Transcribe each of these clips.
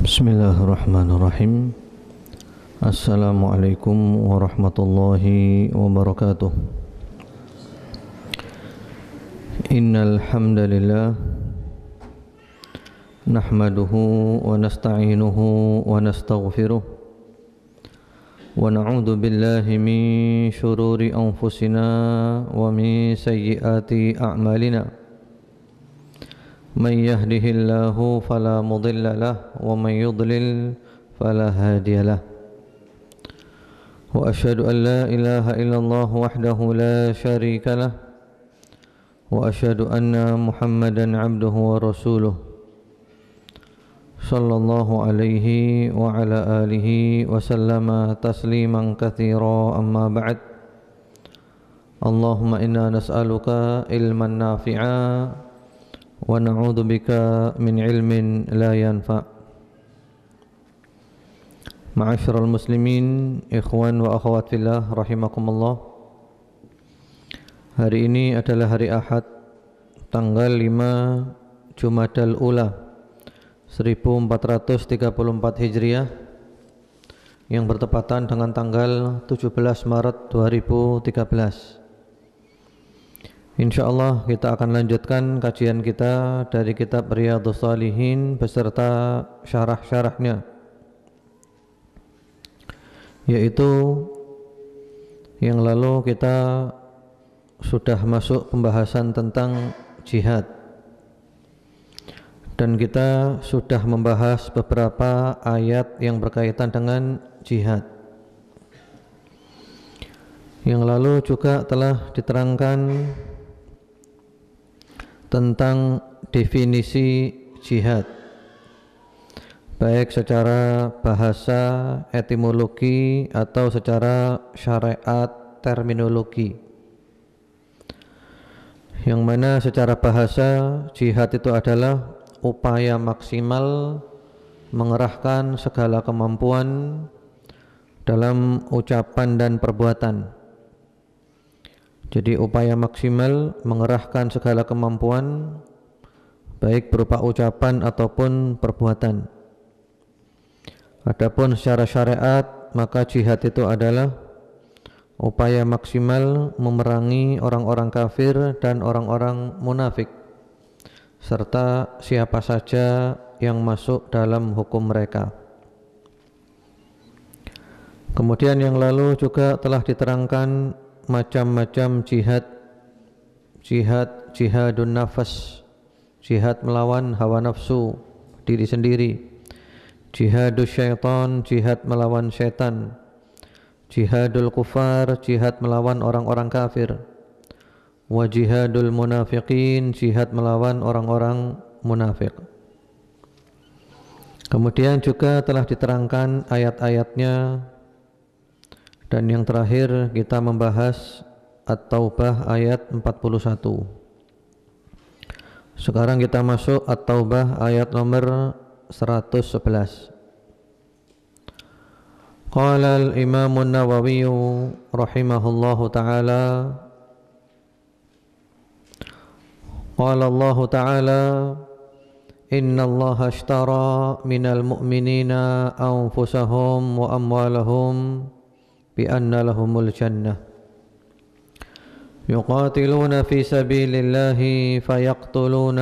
Bismillahirrahmanirrahim. Assalamualaikum warahmatullahi wabarakatuh. Innal hamdalillah nahmaduhu wa nasta'inuhu wa nastaghfiruh wa na'udzu billahi min shururi anfusina wa min sayyiati a'malina. من يهده الله فلا مضل له ومن يضلل فلا هادي له وأشهد أن لا إله إلا الله وحده لا شريك له وأشهد أن محمدا عبده ورسوله صلى الله عليه وعلى آله وسلم تسليما كثيرا أما بعد اللهم إنا نسألك علما نافعا wa na'udzu bika min ilmin la yanfa'. Ma'asyiral muslimin, ikhwan wa akhwat fillah rahimakumullah. Hari ini adalah hari Ahad, tanggal 5 Jumadal Ula 1434 Hijriah yang bertepatan dengan tanggal 17 Maret 2013. InsyaAllah kita akan lanjutkan kajian kita dari kitab Riyadhus Shalihin beserta syarah-syarahnya, yaitu yang lalu kita sudah masuk pembahasan tentang jihad dan kita sudah membahas beberapa ayat yang berkaitan dengan jihad. Yang lalu juga telah diterangkan tentang definisi jihad, baik secara bahasa etimologi atau secara syariat terminologi. Yang mana secara bahasa jihad itu adalah upaya maksimal mengerahkan segala kemampuan dalam ucapan dan perbuatan. Jadi upaya maksimal mengerahkan segala kemampuan baik berupa ucapan ataupun perbuatan. Adapun secara syariat maka jihad itu adalah upaya maksimal memerangi orang-orang kafir dan orang-orang munafik serta siapa saja yang masuk dalam hukum mereka. Kemudian yang lalu juga telah diterangkan macam-macam jihadun nafas, jihad melawan hawa nafsu diri sendiri, jihadus syaitan, jihad melawan syaitan, jihadul kufar, jihad melawan orang-orang kafir, wa jihadul munafiqin, jihad melawan orang-orang munafik. Kemudian juga telah diterangkan ayat-ayatnya. Dan yang terakhir kita membahas At-Taubah ayat 41. Sekarang kita masuk At-Taubah ayat nomor 111. Qala al-Imam an-Nawawi rahimahullahu ta'ala, qala Allah ta'ala, inna Allah ashtara minal mu'minina anfusahum wa amwalahum بأن لهم الجنة يقاتلون في سبيل الله فيقتلون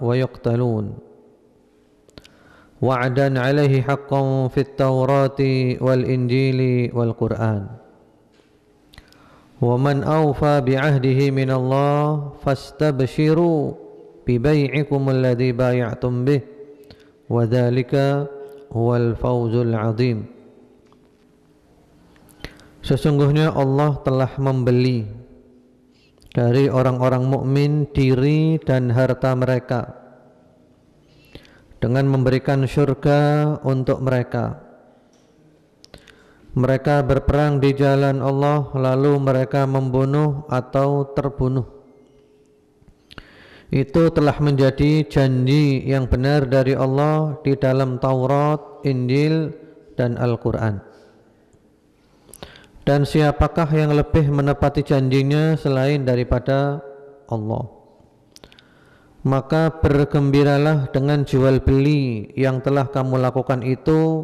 ويقتلون وعدا عليه حقا في التوراة والإنجيل والقرآن ومن أوفى بعهده من الله فاستبشروا ببيعكم الذي بايعتم به وذلك هو الفوز العظيم. Sesungguhnya Allah telah membeli dari orang-orang mukmin diri dan harta mereka dengan memberikan surga untuk mereka. Mereka berperang di jalan Allah lalu mereka membunuh atau terbunuh. Itu telah menjadi janji yang benar dari Allah di dalam Taurat, Injil, dan Al-Quran. Dan siapakah yang lebih menepati janjinya selain daripada Allah? maka bergembiralah dengan jual beli yang telah kamu lakukan itu,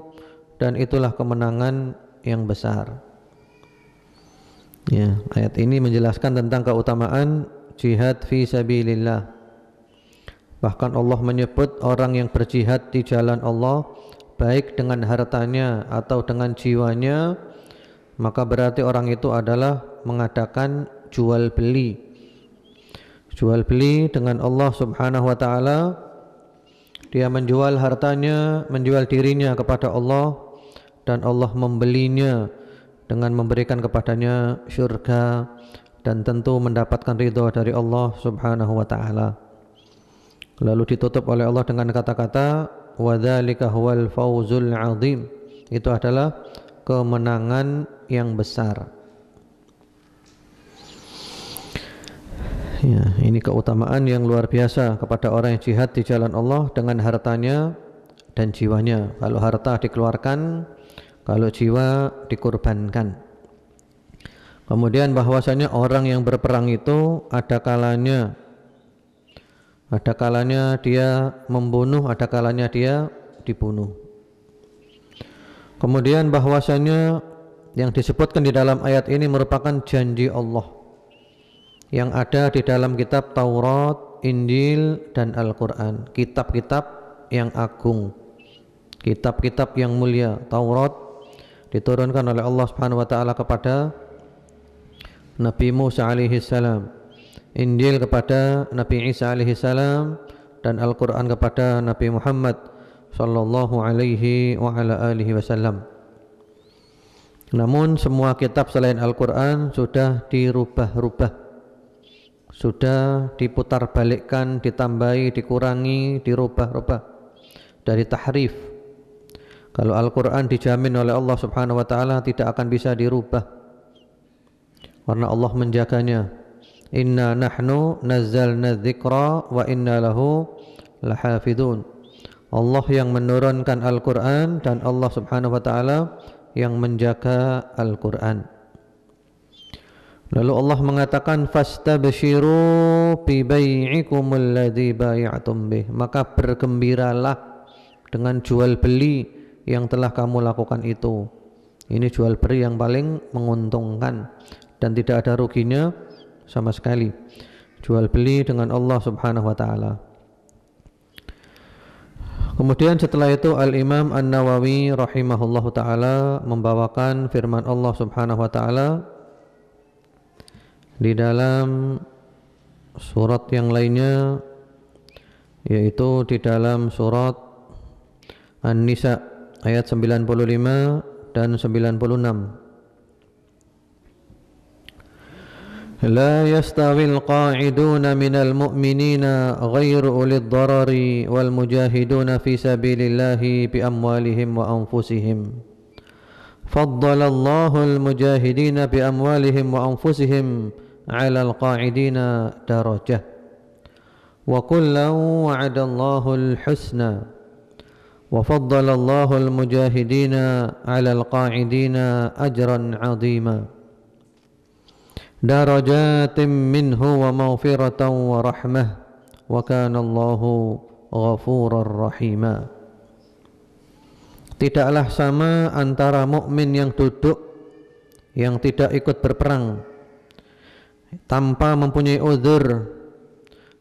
dan itulah kemenangan yang besar. Ya, ayat ini menjelaskan tentang keutamaan jihad fi sabilillah. Bahkan Allah menyebut orang yang berjihad di jalan Allah, baik dengan hartanya atau dengan jiwanya, maka berarti orang itu adalah mengadakan jual beli. Jual beli dengan Allah Subhanahu wa taala. Dia menjual hartanya, menjual dirinya kepada Allah, dan Allah membelinya dengan memberikan kepadanya syurga dan tentu mendapatkan ridha dari Allah Subhanahu wa taala. Lalu ditutup oleh Allah dengan kata-kata wa dzalika huwal fawzul azim. Itu adalah kemenangan yang besar. Ya, ini keutamaan yang luar biasa kepada orang yang jihad di jalan Allah dengan hartanya dan jiwanya. Kalau harta dikeluarkan, kalau jiwa dikorbankan. Kemudian bahwasanya orang yang berperang itu ada kalanya dia membunuh, ada kalanya dia dibunuh. Kemudian bahwasanya yang disebutkan di dalam ayat ini merupakan janji Allah yang ada di dalam kitab Taurat, Injil, dan Al-Quran. Kitab-kitab yang agung, kitab-kitab yang mulia. Taurat diturunkan oleh Allah Subhanahu wa taala kepada Nabi Musa alaihi salam, Injil kepada Nabi Isa alaihi salam, dan Al-Quran kepada Nabi Muhammad sallallahu alaihi wa ala alihi wasallam. Namun semua kitab selain Al-Quran sudah dirubah-rubah, sudah diputar balikkan, ditambahi, dikurangi, dirubah-rubah, dari tahrif. Kalau Al-Quran dijamin oleh Allah Subhanahu wa taala tidak akan bisa dirubah, karena Allah menjaganya. Inna nahnu nazzalna dzikra wa inna lahu lahafidun. Allah yang menurunkan Al-Quran dan Allah Subhanahu wa taala yang menjaga Al-Quran. Lalu Allah mengatakan fastabshiru bi bai'ikumul ladzi bai'tum bih. Maka bergembiralah dengan jual beli yang telah kamu lakukan itu. Ini jual beli yang paling menguntungkan dan tidak ada ruginya sama sekali. Jual beli dengan Allah Subhanahu wa taala. Kemudian setelah itu Al-Imam An-Nawawi rahimahullahu taala membawakan firman Allah Subhanahu wa taala di dalam surat yang lainnya, yaitu di dalam surat An-Nisa ayat 95 dan 96. لا يستوي القاعدون من المؤمنين غير أولي الضرر والمجاهدون في سبيل الله بأموالهم وأنفسهم فضل الله المجاهدين بأموالهم وأنفسهم على القاعدين درجة وكلا وعد الله الحسنى وفضل الله المجاهدين على القاعدين أجرا عظيما درجات منه ومغفرة ورحمة وكان الله غفورا رحيما. Tidaklah sama antara mukmin yang duduk, yang tidak ikut berperang tanpa mempunyai uzur,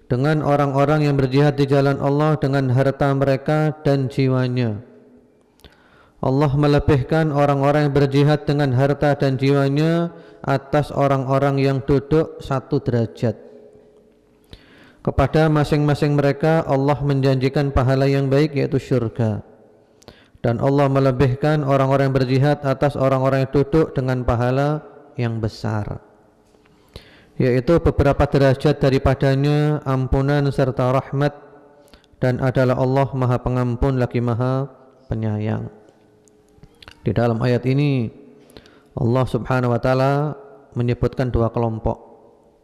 dengan orang-orang yang berjihad di jalan Allah dengan harta mereka dan jiwanya. Allah melebihkan orang-orang yang berjihad dengan harta dan jiwanya atas orang-orang yang duduk satu derajat. Kepada masing-masing mereka Allah menjanjikan pahala yang baik, yaitu syurga. Dan Allah melebihkan orang-orang yang berjihad atas orang-orang yang duduk dengan pahala yang besar, yaitu beberapa derajat daripadanya ampunan serta rahmat, dan adalah Allah Maha Pengampun lagi Maha Penyayang. Di dalam ayat ini Allah Subhanahu wa taala menyebutkan dua kelompok,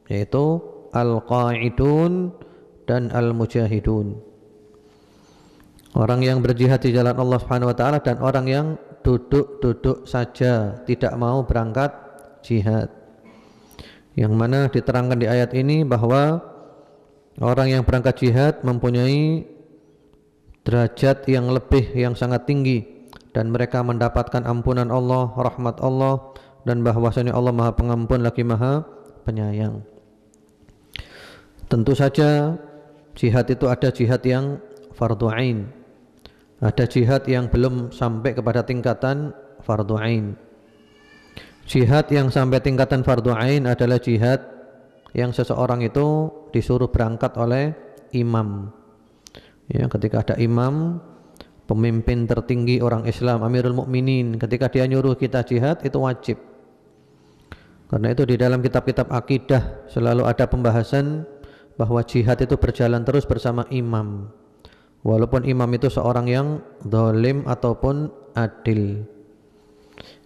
yaitu al-qa'idun dan al-mujahidun. Orang yang berjihad di jalan Allah Subhanahu wa taala dan orang yang duduk-duduk saja, tidak mau berangkat jihad. Yang mana diterangkan di ayat ini bahwa Orang yang berangkat jihad mempunyai derajat yang lebih, yang sangat tinggi, dan mereka mendapatkan ampunan Allah, rahmat Allah, dan bahwasanya Allah Maha Pengampun lagi Maha Penyayang. Tentu saja jihad itu ada jihad yang fardu ain, ada jihad yang belum sampai kepada tingkatan fardu ain. Jihad yang sampai tingkatan fardu ain adalah jihad yang seseorang itu disuruh berangkat oleh imam. Ya, ketika ada imam, pemimpin tertinggi orang Islam, Amirul Mukminin, ketika dia nyuruh kita jihad, itu wajib. Karena itu di dalam kitab-kitab akidah selalu ada pembahasan bahwa jihad itu berjalan terus bersama imam, walaupun imam itu seorang yang zalim ataupun adil.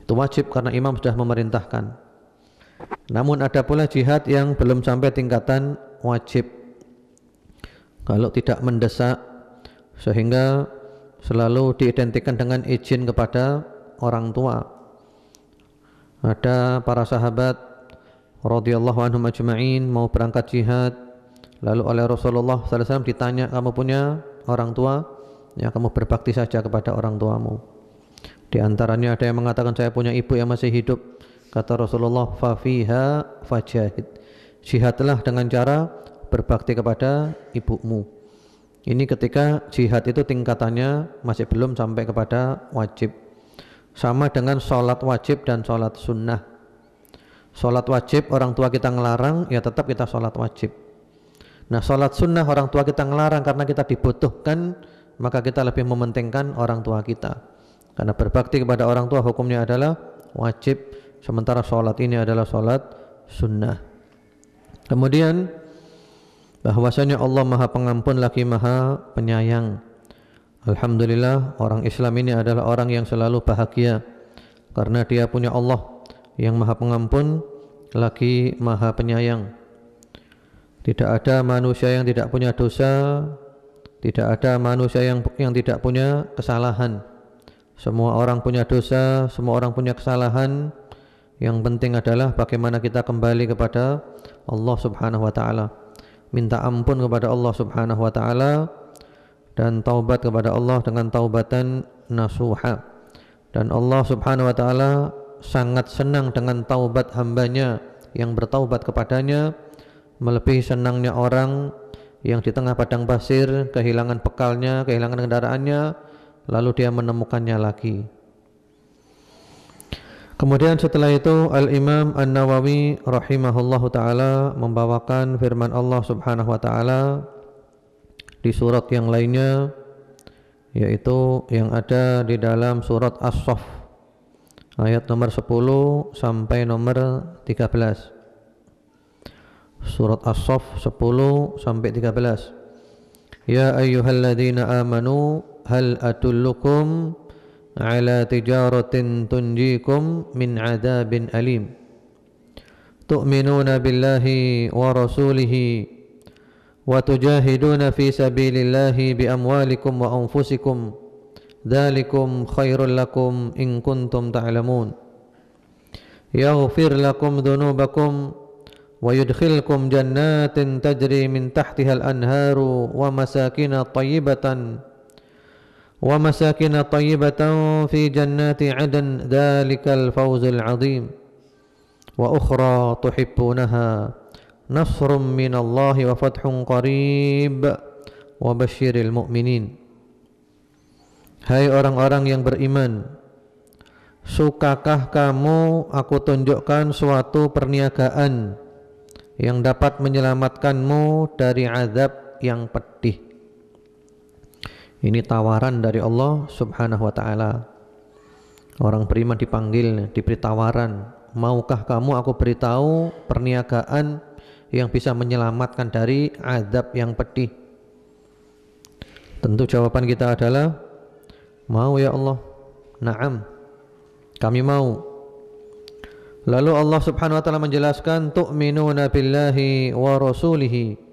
Itu wajib karena imam sudah memerintahkan. Namun ada pula jihad yang belum sampai tingkatan wajib, kalau tidak mendesak, sehingga selalu diidentikan dengan izin kepada orang tua. Ada para sahabat radhiyallahu anhum ajma'in mau berangkat jihad, lalu oleh Rasulullah sallallahu alaihi wasallam ditanya, kamu punya orang tua? Ya, kamu berbakti saja kepada orang tuamu. Di antaranya ada yang mengatakan, saya punya ibu yang masih hidup. Kata Rasulullah, fa fiha fajahid, jihadlah dengan cara berbakti kepada ibumu. Ini ketika jihad itu tingkatannya masih belum sampai kepada wajib. Sama dengan sholat wajib dan sholat sunnah. Sholat wajib orang tua kita ngelarang, ya tetap kita sholat wajib. Nah, sholat sunnah orang tua kita ngelarang karena kita dibutuhkan, maka kita lebih mementingkan orang tua kita. Karena berbakti kepada orang tua hukumnya adalah wajib, sementara sholat ini adalah sholat sunnah. Kemudian bahwasanya Allah Maha Pengampun lagi Maha Penyayang. Alhamdulillah, orang Islam ini adalah orang yang selalu bahagia karena dia punya Allah yang Maha Pengampun lagi Maha Penyayang. Tidak ada manusia yang tidak punya dosa, tidak ada manusia yang tidak punya kesalahan. Semua orang punya dosa, semua orang punya kesalahan. Yang penting adalah bagaimana kita kembali kepada Allah Subhanahu wa taala. Minta ampun kepada Allah Subhanahu wa taala dan taubat kepada Allah dengan taubatan nasuha. Dan Allah Subhanahu wa taala sangat senang dengan taubat hambanya yang bertaubat kepadanya, melebihi senangnya orang yang di tengah padang pasir kehilangan bekalnya, kehilangan kendaraannya, lalu dia menemukannya lagi. Kemudian setelah itu Al-Imam An-Nawawi rahimahullahu ta'ala membawakan firman Allah Subhanahu wa ta'ala di surat yang lainnya, yaitu yang ada di dalam surat As-Saff ayat nomor 10 sampai nomor 13. Surat As-Saff 10 sampai 13. Ya ayyuhalladzina amanu hal adullukum ala tijaratin tunjikum min adabin alim tu'minuna billahi wa rasulihi wa tujahiduna fi sabilillahi bi amwalikum wa anfusikum dzalikum khairul lakum in kuntum ta'lamun yaghfir lakum dhunubakum wa yudkhilkum jannatin tajri min tahtiha al-anharu wa masakina tayyibatan في جنات عدن ذلك الفوز العظيم وأخرى تحبونها نصر من الله وفتح قريب وبشر المؤمنين. Hai orang-orang yang beriman, sukakah kamu aku tunjukkan suatu perniagaan yang dapat menyelamatkanmu dari azab yang pedih? Ini tawaran dari Allah Subhanahu wa ta'ala. Orang beriman dipanggil, diberi tawaran, maukah kamu aku beritahu perniagaan yang bisa menyelamatkan dari azab yang pedih? Tentu jawaban kita adalah mau ya Allah. Naam, kami mau. Lalu Allah Subhanahu wa ta'ala menjelaskan, tu'minuna billahi wa rasulihi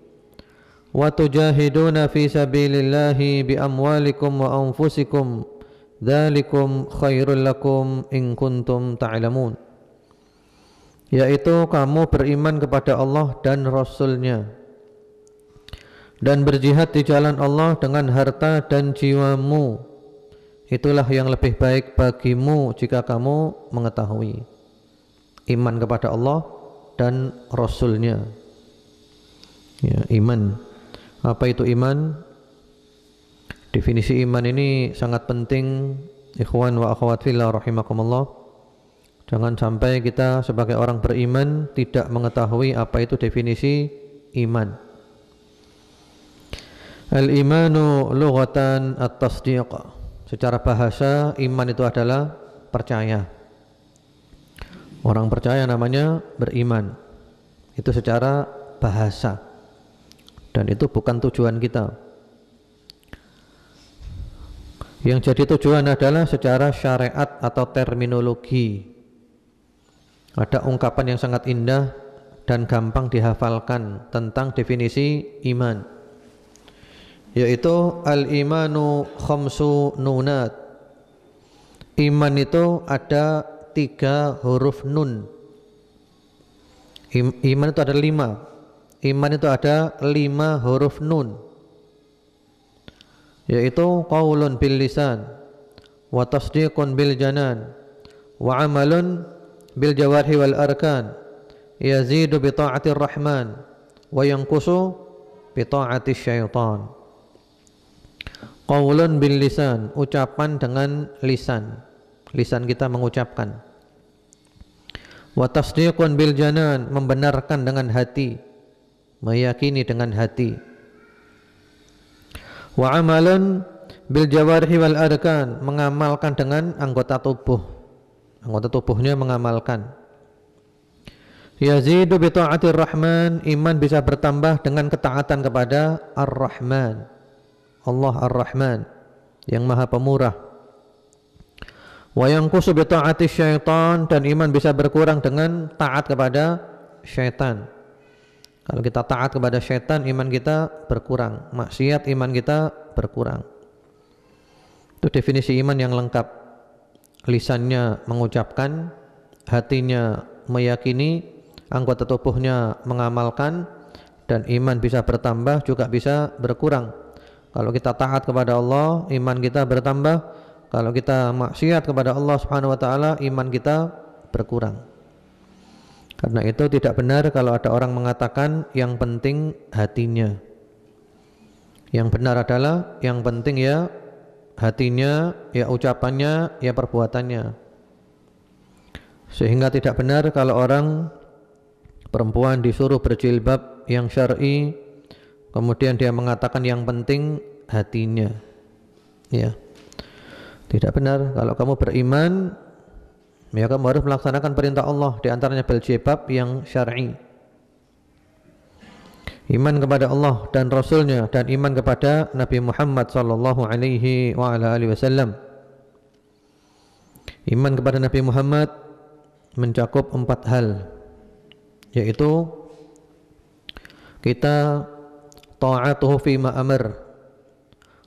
wa tujahiduna fi sabilillahi bi amwalikum wa anfusikum dzalikum khairul lakum in kuntum ta'lamun. Yaitu kamu beriman kepada Allah dan Rasul-Nya dan berjihad di jalan Allah dengan harta dan jiwamu. Itulah yang lebih baik bagimu jika kamu mengetahui. Iman kepada Allah dan Rasulnya. Ya, iman. Apa itu iman? Definisi iman ini sangat penting, ikhwan wa akhwat fillah rahimakumullah. Jangan sampai kita sebagai orang beriman tidak mengetahui apa itu definisi iman. Al-imanu lughatan at-tasdiq. Secara bahasa iman itu adalah percaya. Orang percaya namanya beriman. Itu secara bahasa. Dan itu bukan tujuan kita. Yang jadi tujuan adalah secara syariat atau terminologi. Ada ungkapan yang sangat indah dan gampang dihafalkan tentang definisi iman, yaitu al-imanu khamsu nunat. Iman itu ada 3 huruf nun. Iman itu ada 5. Iman itu ada 5 huruf nun, yaitu qaulun bil lisan, wa tasdiqun bil janan, wa amalun bil jawarhi wal arkan, yazidu bi ta'atir rahman, wa yanqusu bi ta'atis syaitan. Qaulun bil lisan, ucapan dengan lisan. Lisan kita mengucapkan. Wa tasdiqun bil janan, membenarkan dengan hati, meyakini dengan hati. Wa amalun bil jawarhi wal arkan, mengamalkan dengan anggota tubuh. Anggota tubuhnya mengamalkan. Yazidu bi ta'atir rahman, iman bisa bertambah dengan ketaatan kepada Ar-Rahman. Allah Ar-Rahman yang Maha Pemurah. Wa yanqusu bi ta'atis syaitan, dan iman bisa berkurang dengan taat kepada syaitan. Kalau kita taat kepada syaitan, iman kita berkurang. Maksiat, iman kita berkurang. Itu definisi iman yang lengkap. Lisannya mengucapkan, hatinya meyakini, anggota tubuhnya mengamalkan, dan iman bisa bertambah juga bisa berkurang. Kalau kita taat kepada Allah, iman kita bertambah. Kalau kita maksiat kepada Allah Subhanahu wa taala, iman kita berkurang. Karena itu tidak benar kalau ada orang mengatakan yang penting hatinya. Yang benar adalah yang penting ya hatinya, ya ucapannya, ya perbuatannya. Sehingga tidak benar kalau orang perempuan disuruh berjilbab yang syar'i, kemudian dia mengatakan yang penting hatinya. Ya. Tidak benar. Kalau kamu beriman, ya kamu harus melaksanakan perintah Allah, di antaranya berjilbab yang syar'i. Iman kepada Allah dan Rasulnya, dan iman kepada Nabi Muhammad sallallahu alaihi wa ala alihi wasallam. Iman kepada Nabi Muhammad mencakup 4 hal, yaitu kita ta'atuhu fima amar,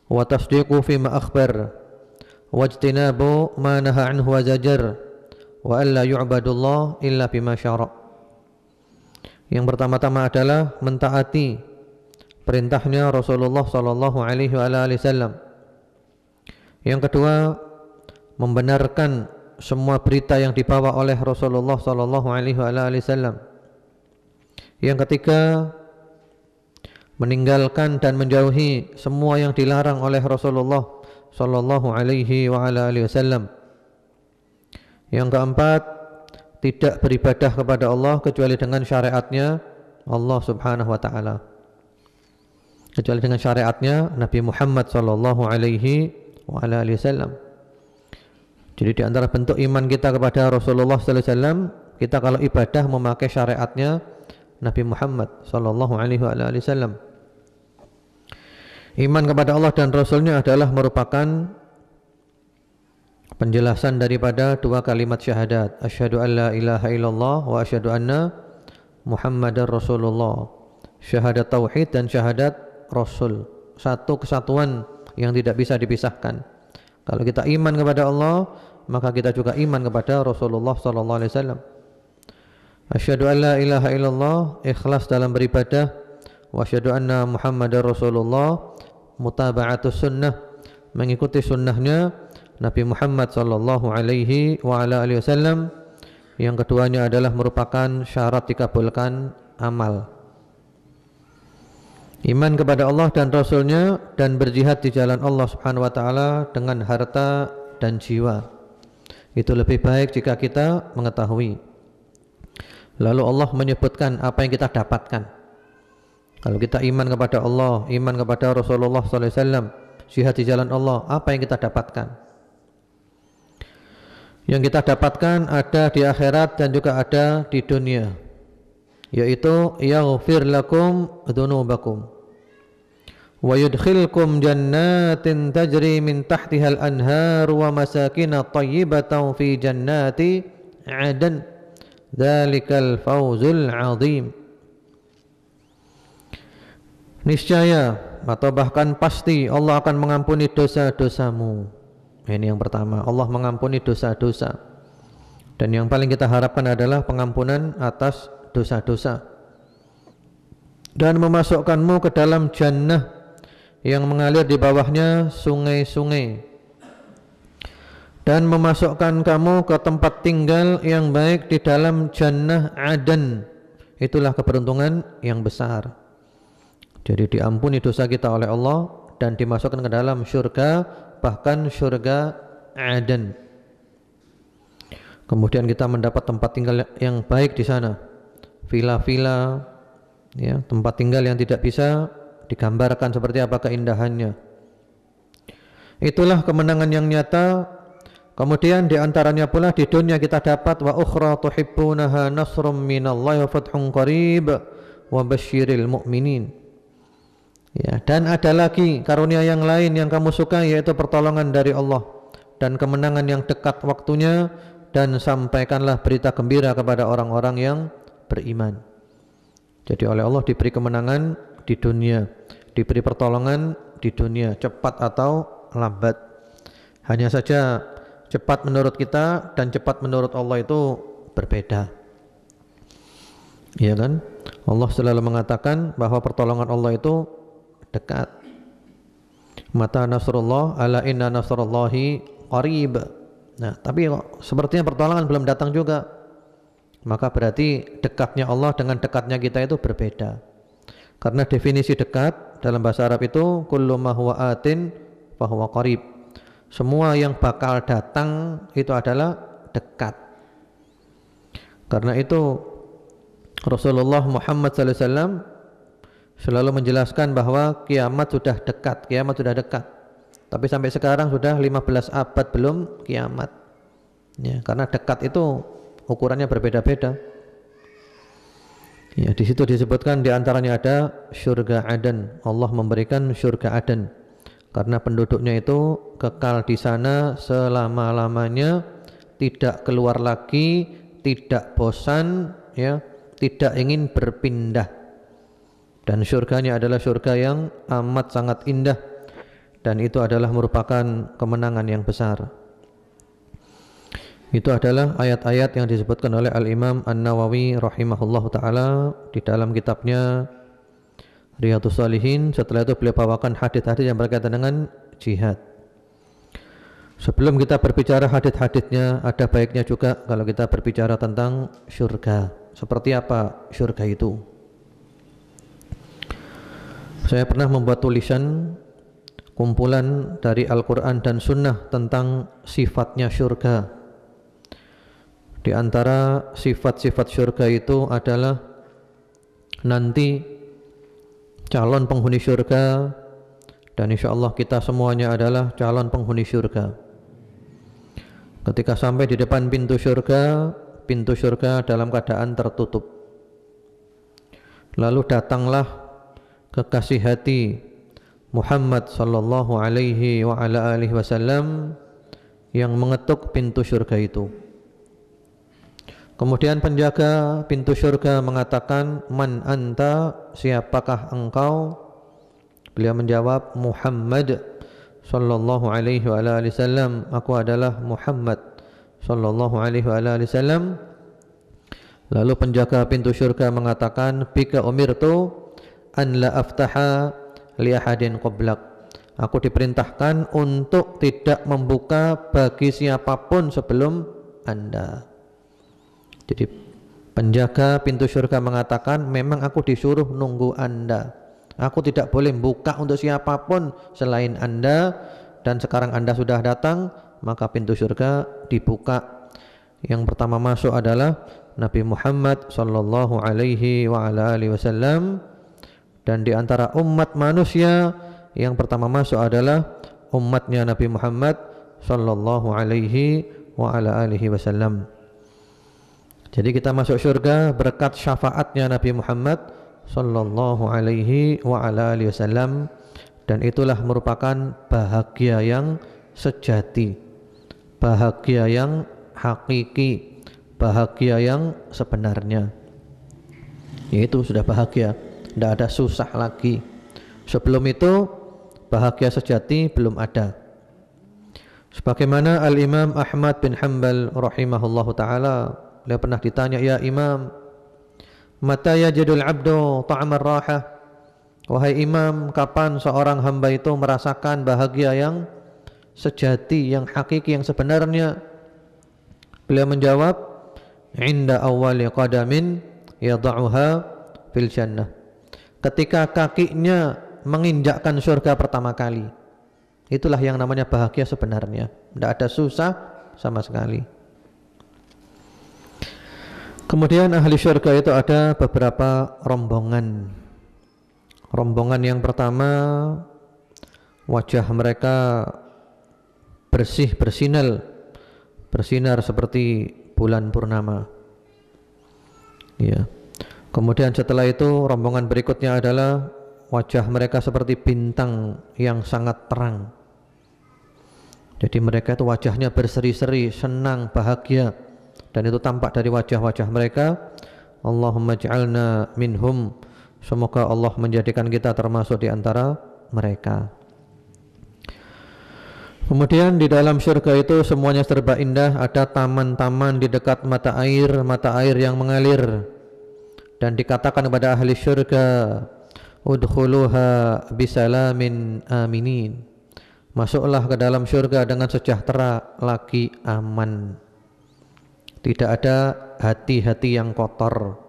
wa tasdiqu fima akhbar, wa ijtinabu ma naha anhu wa zajar, wa alla yu'badullah illa bima syara'. Yang pertama-tama adalah mentaati perintahnya Rasulullah sallallahu alaihi wasallam. Yang kedua, membenarkan semua berita yang dibawa oleh Rasulullah sallallahu alaihi wasallam. Yang ketiga, meninggalkan dan menjauhi semua yang dilarang oleh Rasulullah sallallahu alaihi wasallam. Yang keempat, tidak beribadah kepada Allah kecuali dengan syariatnya Allah Subhanahu wa taala, kecuali dengan syariatnya Nabi Muhammad sallallahu alaihi wasallam. Jadi di antara bentuk iman kita kepada Rasulullah sallallahu alaihi wasallam, kita kalau ibadah memakai syariatnya Nabi Muhammad sallallahu alaihi wasallam. Iman kepada Allah dan Rasulnya adalah merupakan penjelasan daripada 2 kalimat syahadat, asyhadu an la ilaha illallah wa asyhadu anna Muhammadar Rasulullah. Syahadat tauhid dan syahadat rasul, satu kesatuan yang tidak bisa dipisahkan. Kalau kita iman kepada Allah, maka kita juga iman kepada Rasulullah sallallahu alaihi wasallam. Asyhadu an la ilaha illallah, ikhlas dalam beribadah, wa asyhadu anna Muhammadar Rasulullah, mutaba'atus sunnah, mengikuti sunnahnya Nabi Muhammad sallallahu alaihi wa ala alihi wasallam. Yang keduanya adalah merupakan syarat dikabulkan amal. Iman kepada Allah dan Rasulnya dan berjihad di jalan Allah subhanahu wa ta'ala dengan harta dan jiwa. Itu lebih baik jika kita mengetahui. Lalu Allah menyebutkan apa yang kita dapatkan. Kalau kita iman kepada Allah, iman kepada Rasulullah SAW, jihad di jalan Allah, apa yang kita dapatkan? Yang kita dapatkan ada di akhirat dan juga ada di dunia, yaitu yaghfir lakum dzunubakum wa yudkhilkum jannatin tajri min tahtihal anhar wa masakin thayyibatan fi jannati 'adn dzalikal fawzul 'adzim. Niscaya atau bahkan pasti Allah akan mengampuni dosa-dosamu. Ini yang pertama, Allah mengampuni dosa-dosa. Dan yang paling kita harapkan adalah pengampunan atas dosa-dosa dan memasukkanmu ke dalam jannah yang mengalir di bawahnya sungai-sungai, dan memasukkan kamu ke tempat tinggal yang baik di dalam jannah Aden. Itulah keberuntungan yang besar. Jadi diampuni dosa kita oleh Allah dan dimasukkan ke dalam surga, bahkan surga Aden. Kemudian kita mendapat tempat tinggal yang baik di sana, villa-villa, ya, tempat tinggal yang tidak bisa digambarkan seperti apa keindahannya. Itulah kemenangan yang nyata. Kemudian diantaranya pula di dunia kita dapat wa ukhra tuhibbunaha nasrum minallahi wa fathun qarib wa basyiril mu'minin. Ya, dan ada lagi karunia yang lain yang kamu suka, yaitu pertolongan dari Allah dan kemenangan yang dekat waktunya, dan sampaikanlah berita gembira kepada orang-orang yang beriman. Jadi oleh Allah diberi kemenangan di dunia, diberi pertolongan di dunia, cepat atau lambat. Hanya saja cepat menurut kita dan cepat menurut Allah itu berbeda. Iya kan? Allah selalu mengatakan bahwa pertolongan Allah itu dekat. Mata nasrullah, ala inna nasrullahi qarib. Nah, tapi kok sepertinya pertolongan belum datang juga. Maka berarti dekatnya Allah dengan dekatnya kita itu berbeda. Karena definisi dekat dalam bahasa Arab itu kullu ma huwa atin fa huwa qarib. Semua yang bakal datang itu adalah dekat. Karena itu Rasulullah Muhammad SAW selalu menjelaskan bahwa kiamat sudah dekat, kiamat sudah dekat. Tapi sampai sekarang sudah 15 abad belum kiamat. Ya, karena dekat itu ukurannya berbeda-beda. Ya, di situ disebutkan di antaranya ada surga Aden. Allah memberikan surga Aden karena penduduknya itu kekal di sana selama-lamanya, tidak keluar lagi, tidak bosan, ya, tidak ingin berpindah. Dan surganya adalah surga yang amat sangat indah, dan itu adalah merupakan kemenangan yang besar. Itu adalah ayat-ayat yang disebutkan oleh Al-Imam An-Nawawi rahimahullahu ta'ala di dalam kitabnya Riyadhus Shalihin. Setelah itu beliau bawakan hadis-hadis yang berkaitan dengan jihad. Sebelum kita berbicara hadis-hadisnya, ada baiknya juga kalau kita berbicara tentang surga. Seperti apa surga itu? Saya pernah membuat tulisan kumpulan dari Al-Quran dan Sunnah tentang sifatnya surga. Di antara sifat-sifat surga itu adalah nanti calon penghuni surga, dan insya Allah kita semuanya adalah calon penghuni surga. Ketika sampai di depan pintu surga dalam keadaan tertutup. Lalu datanglah kekasih hati Muhammad sallallahu alaihi wa ala alihi wasallam yang mengetuk pintu surga itu. Kemudian penjaga pintu surga mengatakan, "Man anta? Siapakah engkau?" Beliau menjawab, "Muhammad sallallahu alaihi wa ala alihi wasallam." Aku adalah Muhammad sallallahu alaihi wa ala alihi wasallam. Lalu penjaga pintu surga mengatakan, "Bika umirtu an la aftaha li ahadin qablak. Aku diperintahkan untuk tidak membuka bagi siapapun sebelum Anda. Jadi penjaga pintu surga mengatakan, memang aku disuruh nunggu Anda. Aku tidak boleh buka untuk siapapun selain Anda, dan sekarang Anda sudah datang, maka pintu surga dibuka. Yang pertama masuk adalah Nabi Muhammad sallallahu alaihi wa ala alihi wasallam, dan di antara umat manusia yang pertama masuk adalah umatnya Nabi Muhammad sallallahu alaihi wa ala alihi wasallam. Jadi kita masuk surga berkat syafaatnya Nabi Muhammad sallallahu alaihi wa ala alihi wasallam, dan itulah merupakan bahagia yang sejati, bahagia yang hakiki, bahagia yang sebenarnya. Yaitu sudah bahagia, tidak ada susah lagi. Sebelum itu bahagia sejati belum ada. Sebagaimana Al-Imam Ahmad bin Hanbal rahimahullahu ta'ala, beliau pernah ditanya, ya Imam, mata yajidul abdu ta'amar rahah. Wahai Imam, kapan seorang hamba itu merasakan bahagia yang sejati, yang hakiki, yang sebenarnya? Beliau menjawab, inda awwali qadamin yada'uha fil jannah. Ketika kakinya menginjakkan surga pertama kali, itulah yang namanya bahagia sebenarnya. Tidak ada susah sama sekali. Kemudian ahli surga itu ada beberapa rombongan. Rombongan yang pertama, wajah mereka bersih, bersinar seperti bulan purnama. Ya. Kemudian setelah itu rombongan berikutnya adalah wajah mereka seperti bintang yang sangat terang. Jadi mereka itu wajahnya berseri-seri, senang, bahagia, dan itu tampak dari wajah-wajah mereka. Allahumma ij'alna minhum. Semoga Allah menjadikan kita termasuk di antara mereka. Kemudian di dalam surga itu semuanya serba indah. Ada taman-taman di dekat mata air yang mengalir, dan dikatakan kepada ahli surga, udkhuluha bisalamin aminin. Masuklah ke dalam surga dengan sejahtera lagi aman. Tidak ada hati-hati yang kotor,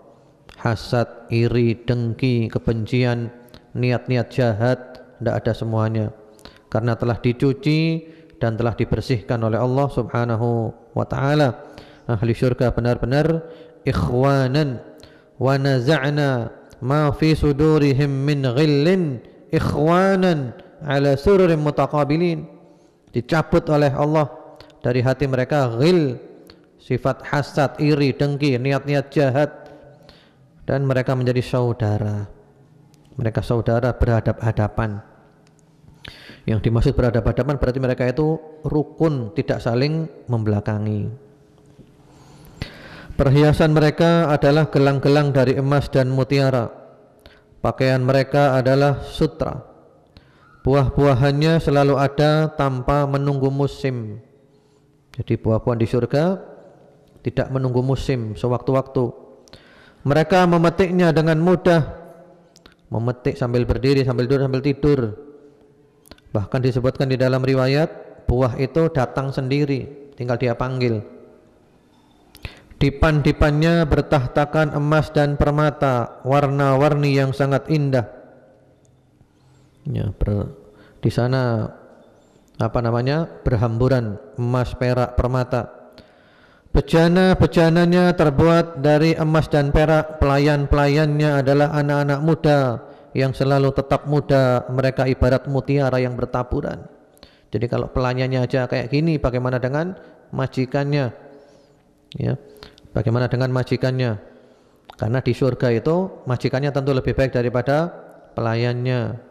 hasad, iri, dengki, kebencian, niat-niat jahat, tidak ada semuanya, karena telah dicuci dan telah dibersihkan oleh Allah subhanahu wa ta'ala. Ahli surga benar-benar ikhwanan, wa naza'na ma fi sudurihim min ghillin ikhwanan ala sururin mutaqabilin. Dicabut oleh Allah dari hati mereka ghil, sifat hasad, iri, dengki, niat-niat jahat, dan mereka menjadi saudara. Mereka saudara berhadap-hadapan. Yang dimaksud berhadap-hadapan berarti mereka itu rukun, tidak saling membelakangi. Perhiasan mereka adalah gelang-gelang dari emas dan mutiara. Pakaian mereka adalah sutra. Buah-buahannya selalu ada tanpa menunggu musim. Jadi buah-buahan di surga tidak menunggu musim sewaktu-waktu. Mereka memetiknya dengan mudah, memetik sambil berdiri, sambil duduk, sambil tidur. Bahkan disebutkan di dalam riwayat, buah itu datang sendiri, tinggal dia panggil. Dipan-dipannya bertahtakan emas dan permata, warna-warni yang sangat indah. Ya, di sana berhamburan emas, perak, permata. Bejana-bejananya terbuat dari emas dan perak. Pelayan-pelayannya adalah anak-anak muda yang selalu tetap muda. Mereka ibarat mutiara yang bertaburan. Jadi kalau pelayannya aja kayak gini, bagaimana dengan majikannya? Ya, bagaimana dengan majikannya? Karena di surga itu majikannya tentu lebih baik daripada pelayannya.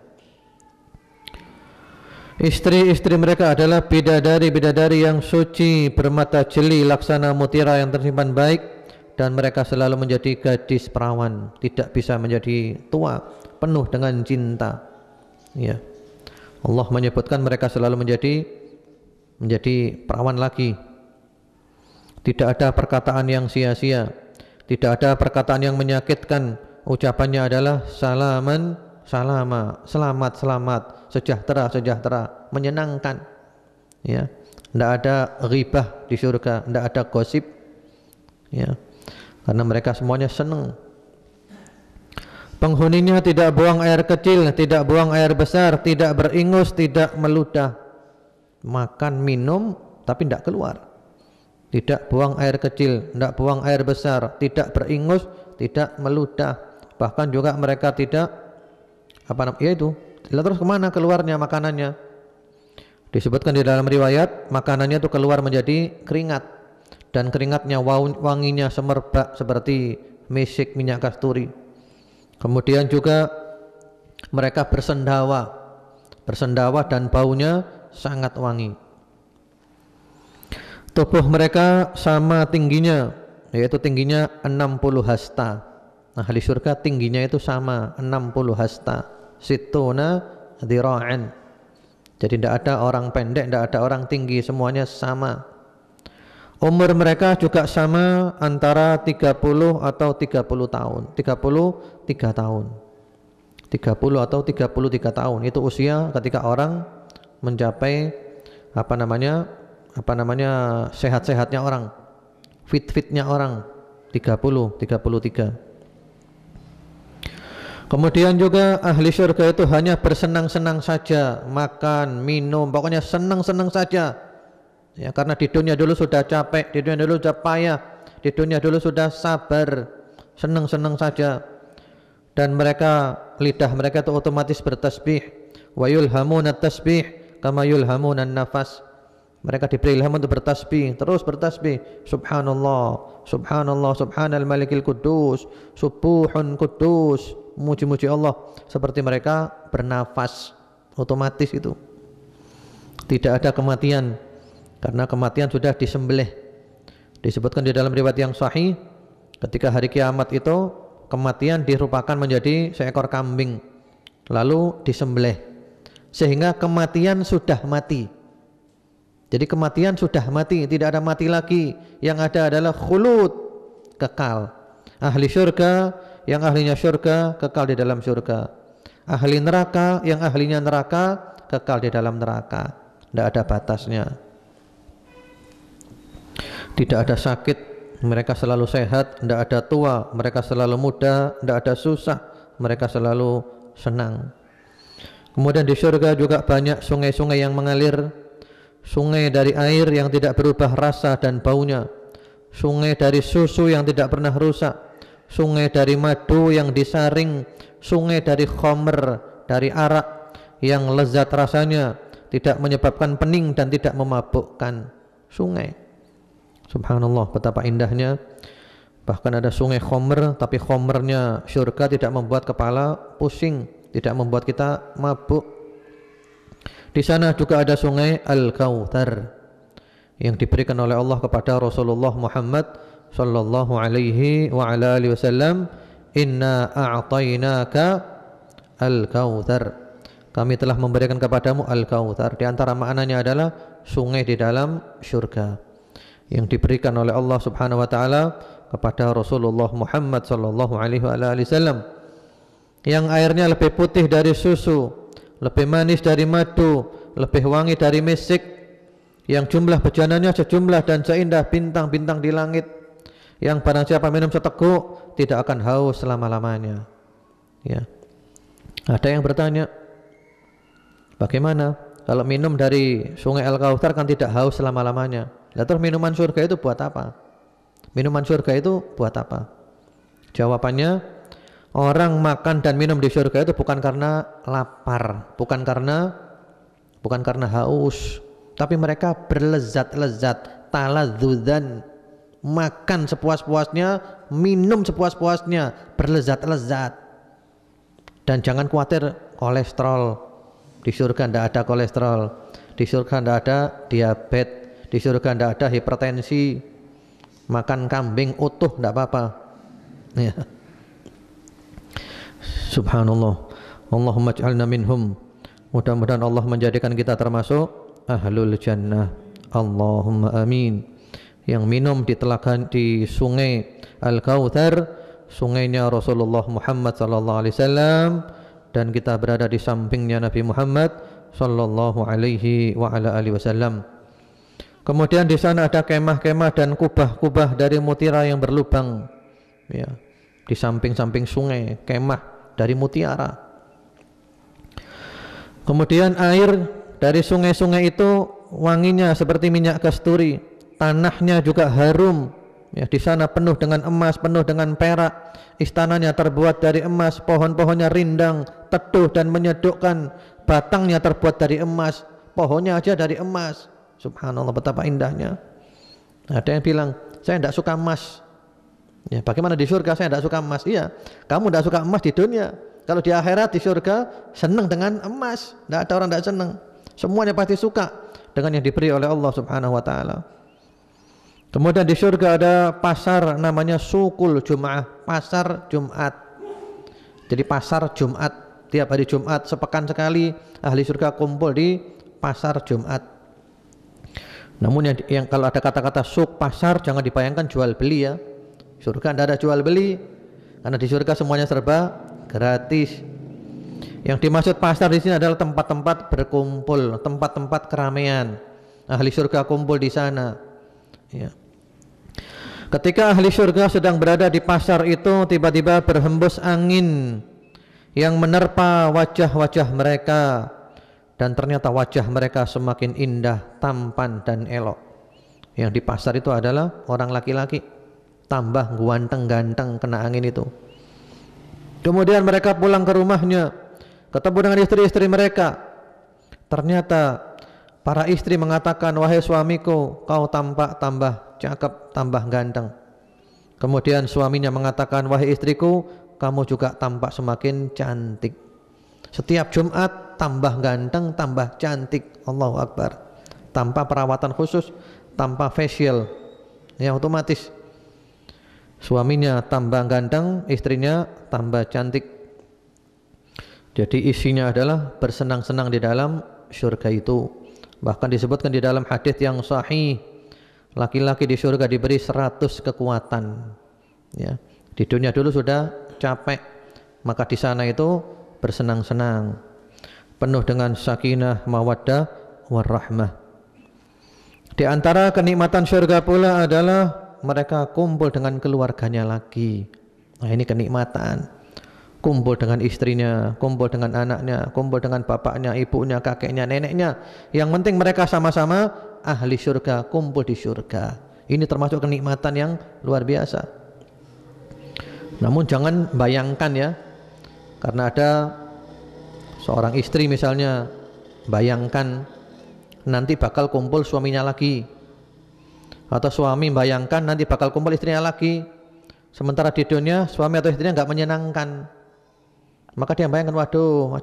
Istri-istri mereka adalah bidadari-bidadari yang suci, bermata jeli laksana mutiara yang tersimpan baik, dan mereka selalu menjadi gadis perawan, tidak bisa menjadi tua, penuh dengan cinta. Ya. Allah menyebutkan mereka selalu menjadi perawan lagi. Tidak ada perkataan yang sia-sia, tidak ada perkataan yang menyakitkan, ucapannya adalah salaman salama, selamat selamat, sejahtera sejahtera, menyenangkan. Ya, tidak ada ghibah di surga, tidak ada gosip. Ya, karena mereka semuanya senang. Penghuninya tidak buang air kecil, tidak buang air besar, tidak beringus, tidak meludah. Makan minum tapi tidak keluar. Tidak buang air kecil, tidak buang air besar, tidak beringus, tidak meludah. Bahkan juga mereka tidak yaitu terus kemana keluarnya makanannya? Disebutkan di dalam riwayat, makanannya itu keluar menjadi keringat, dan keringatnya wanginya semerbak seperti misik minyak kasturi. Kemudian juga mereka bersendawa dan baunya sangat wangi. Tubuh mereka sama tingginya, yaitu tingginya 60 hasta. Nah, ahli surga tingginya itu sama 60 hasta, situna dhira'an. Jadi tidak ada orang pendek, tidak ada orang tinggi, semuanya sama. Umur mereka juga sama, antara 30 atau 30 tahun. 33 tahun. 30 atau 33 tahun itu usia ketika orang mencapai sehat-sehatnya orang, fit-fitnya orang, 33. Kemudian juga ahli surga itu hanya bersenang-senang saja, makan, minum, pokoknya senang-senang saja. Ya, karena di dunia dulu sudah capek, di dunia dulu sudah payah, di dunia dulu sudah sabar, senang-senang saja. Dan mereka, lidah mereka itu otomatis bertasbih. Wa yulhamuna tasbih kama yulhamuna nafas. Mereka diberi ilham untuk bertasbih, terus bertasbih. Subhanallah, subhanallah, subhanal malikil kudus, subuhun kudus. Muji-muji Allah. Seperti mereka bernafas, otomatis itu. Tidak ada kematian, karena kematian sudah disembelih. Disebutkan di dalam riwayat yang sahih, ketika hari kiamat itu kematian dirupakan menjadi seekor kambing, lalu disembelih, sehingga kematian sudah mati. Jadi kematian sudah mati, tidak ada mati lagi. Yang ada adalah khulud, kekal. Ahli surga, yang ahlinya surga, kekal di dalam surga. Ahli neraka, yang ahlinya neraka, kekal di dalam neraka. Tidak ada batasnya. Tidak ada sakit, mereka selalu sehat. Tidak ada tua, mereka selalu muda. Tidak ada susah, mereka selalu senang. Kemudian di surga juga banyak sungai-sungai yang mengalir. Sungai dari air yang tidak berubah rasa dan baunya, sungai dari susu yang tidak pernah rusak, sungai dari madu yang disaring, sungai dari khamr, dari arak yang lezat rasanya, tidak menyebabkan pening dan tidak memabukkan. Sungai, subhanallah, betapa indahnya. Bahkan ada sungai khamr, tapi khamrnya surga tidak membuat kepala pusing, tidak membuat kita mabuk. Di sana juga ada sungai Al-Kautsar yang diberikan oleh Allah kepada Rasulullah Muhammad sallallahu alaihi wa ala alihi wasallam. Inna a'tainaka Al-Kautsar. Kami telah memberikan kepadamu Al-Kautsar. Di antara maknanya adalah sungai di dalam surga yang diberikan oleh Allah Subhanahu wa taala kepada Rasulullah Muhammad sallallahu alaihi wa ala alihi wasallam, yang airnya lebih putih dari susu, lebih manis dari madu, lebih wangi dari misik, yang jumlah bejananya sejumlah dan seindah bintang-bintang di langit, yang barang siapa minum seteguk tidak akan haus selama-lamanya. Ya. Ada yang bertanya, bagaimana kalau minum dari sungai Al-Kautsar kan tidak haus selama-lamanya? Lah terus minuman surga itu buat apa? Minuman surga itu buat apa? Jawabannya, orang makan dan minum di surga itu bukan karena lapar, bukan karena haus, tapi mereka berlezat-lezat, taladzuzan, makan sepuas-puasnya, minum sepuas-puasnya, berlezat-lezat. Dan jangan khawatir kolesterol, di surga tidak ada kolesterol, di surga tidak ada diabetes, di surga tidak ada hipertensi. Makan kambing utuh tidak apa-apa. Ya. Subhanallah. Allahumma ij'alna minhum. Mudah-mudahan Allah menjadikan kita termasuk ahlul jannah. Allahumma amin. Yang minum di telaga, di sungai Al-Kautsar, sungainya Rasulullah Muhammad sallallahu alaihi wasallam, dan kita berada di sampingnya Nabi Muhammad sallallahu alaihi wa ala alihi wasallam. Kemudian di sana ada kemah-kemah dan kubah-kubah dari mutiara yang berlubang, ya, di samping-samping sungai, kemah dari mutiara. Kemudian air dari sungai-sungai itu wanginya seperti minyak kasturi, tanahnya juga harum, ya, di sana penuh dengan emas, penuh dengan perak, istananya terbuat dari emas, pohon-pohonnya rindang, teduh dan menyedukkan, batangnya terbuat dari emas, pohonnya aja dari emas. Subhanallah, betapa indahnya. Ada yang bilang, saya tidak suka emas. Ya, bagaimana di surga saya tidak suka emas? Iya, kamu tidak suka emas di dunia. Kalau di akhirat di surga senang dengan emas. Tidak ada orang tidak senang. Semuanya pasti suka dengan yang diberi oleh Allah Subhanahu wa taala. Kemudian di surga ada pasar namanya Sukul Jum'ah, pasar Jumat. Jadi pasar Jumat, tiap hari Jumat sepekan sekali ahli surga kumpul di pasar Jumat. Namun yang kalau ada kata-kata suk, pasar, jangan dibayangkan jual beli, ya. Surga tidak ada jual beli, karena di surga semuanya serba gratis. Yang dimaksud pasar di sini adalah tempat-tempat berkumpul, tempat-tempat keramaian. Ahli surga kumpul di sana, ya. Ketika ahli surga sedang berada di pasar itu, tiba-tiba berhembus angin yang menerpa wajah-wajah mereka, dan ternyata wajah mereka semakin indah, tampan dan elok. Yang di pasar itu adalah orang laki-laki, tambah ganteng-ganteng kena angin itu. Kemudian mereka pulang ke rumahnya, ketemu dengan istri-istri mereka. Ternyata para istri mengatakan, wahai suamiku, kau tampak tambah cakep, tambah ganteng. Kemudian suaminya mengatakan, wahai istriku, kamu juga tampak semakin cantik. Setiap Jumat tambah ganteng, tambah cantik. Allahu Akbar. Tanpa perawatan khusus, tanpa facial, ya, otomatis suaminya tambah ganteng, istrinya tambah cantik. Jadi isinya adalah bersenang-senang di dalam surga itu. Bahkan disebutkan di dalam hadis yang sahih, laki-laki di surga diberi 100 kekuatan, ya. Di dunia dulu sudah capek, maka di sana itu bersenang-senang, penuh dengan sakinah, mawaddah, warahmah. Di antara kenikmatan surga pula adalah mereka kumpul dengan keluarganya lagi. Nah, ini kenikmatan. Kumpul dengan istrinya, kumpul dengan anaknya, kumpul dengan bapaknya, ibunya, kakeknya, neneknya. Yang penting mereka sama-sama ahli surga, kumpul di surga. Ini termasuk kenikmatan yang luar biasa. Namun jangan bayangkan, ya, karena ada seorang istri misalnya, bayangkan nanti bakal kumpul suaminya lagi, atau suami bayangkan nanti bakal kumpul istrinya lagi, sementara di dunia suami atau istrinya nggak menyenangkan, maka dia bayangkan, waduh,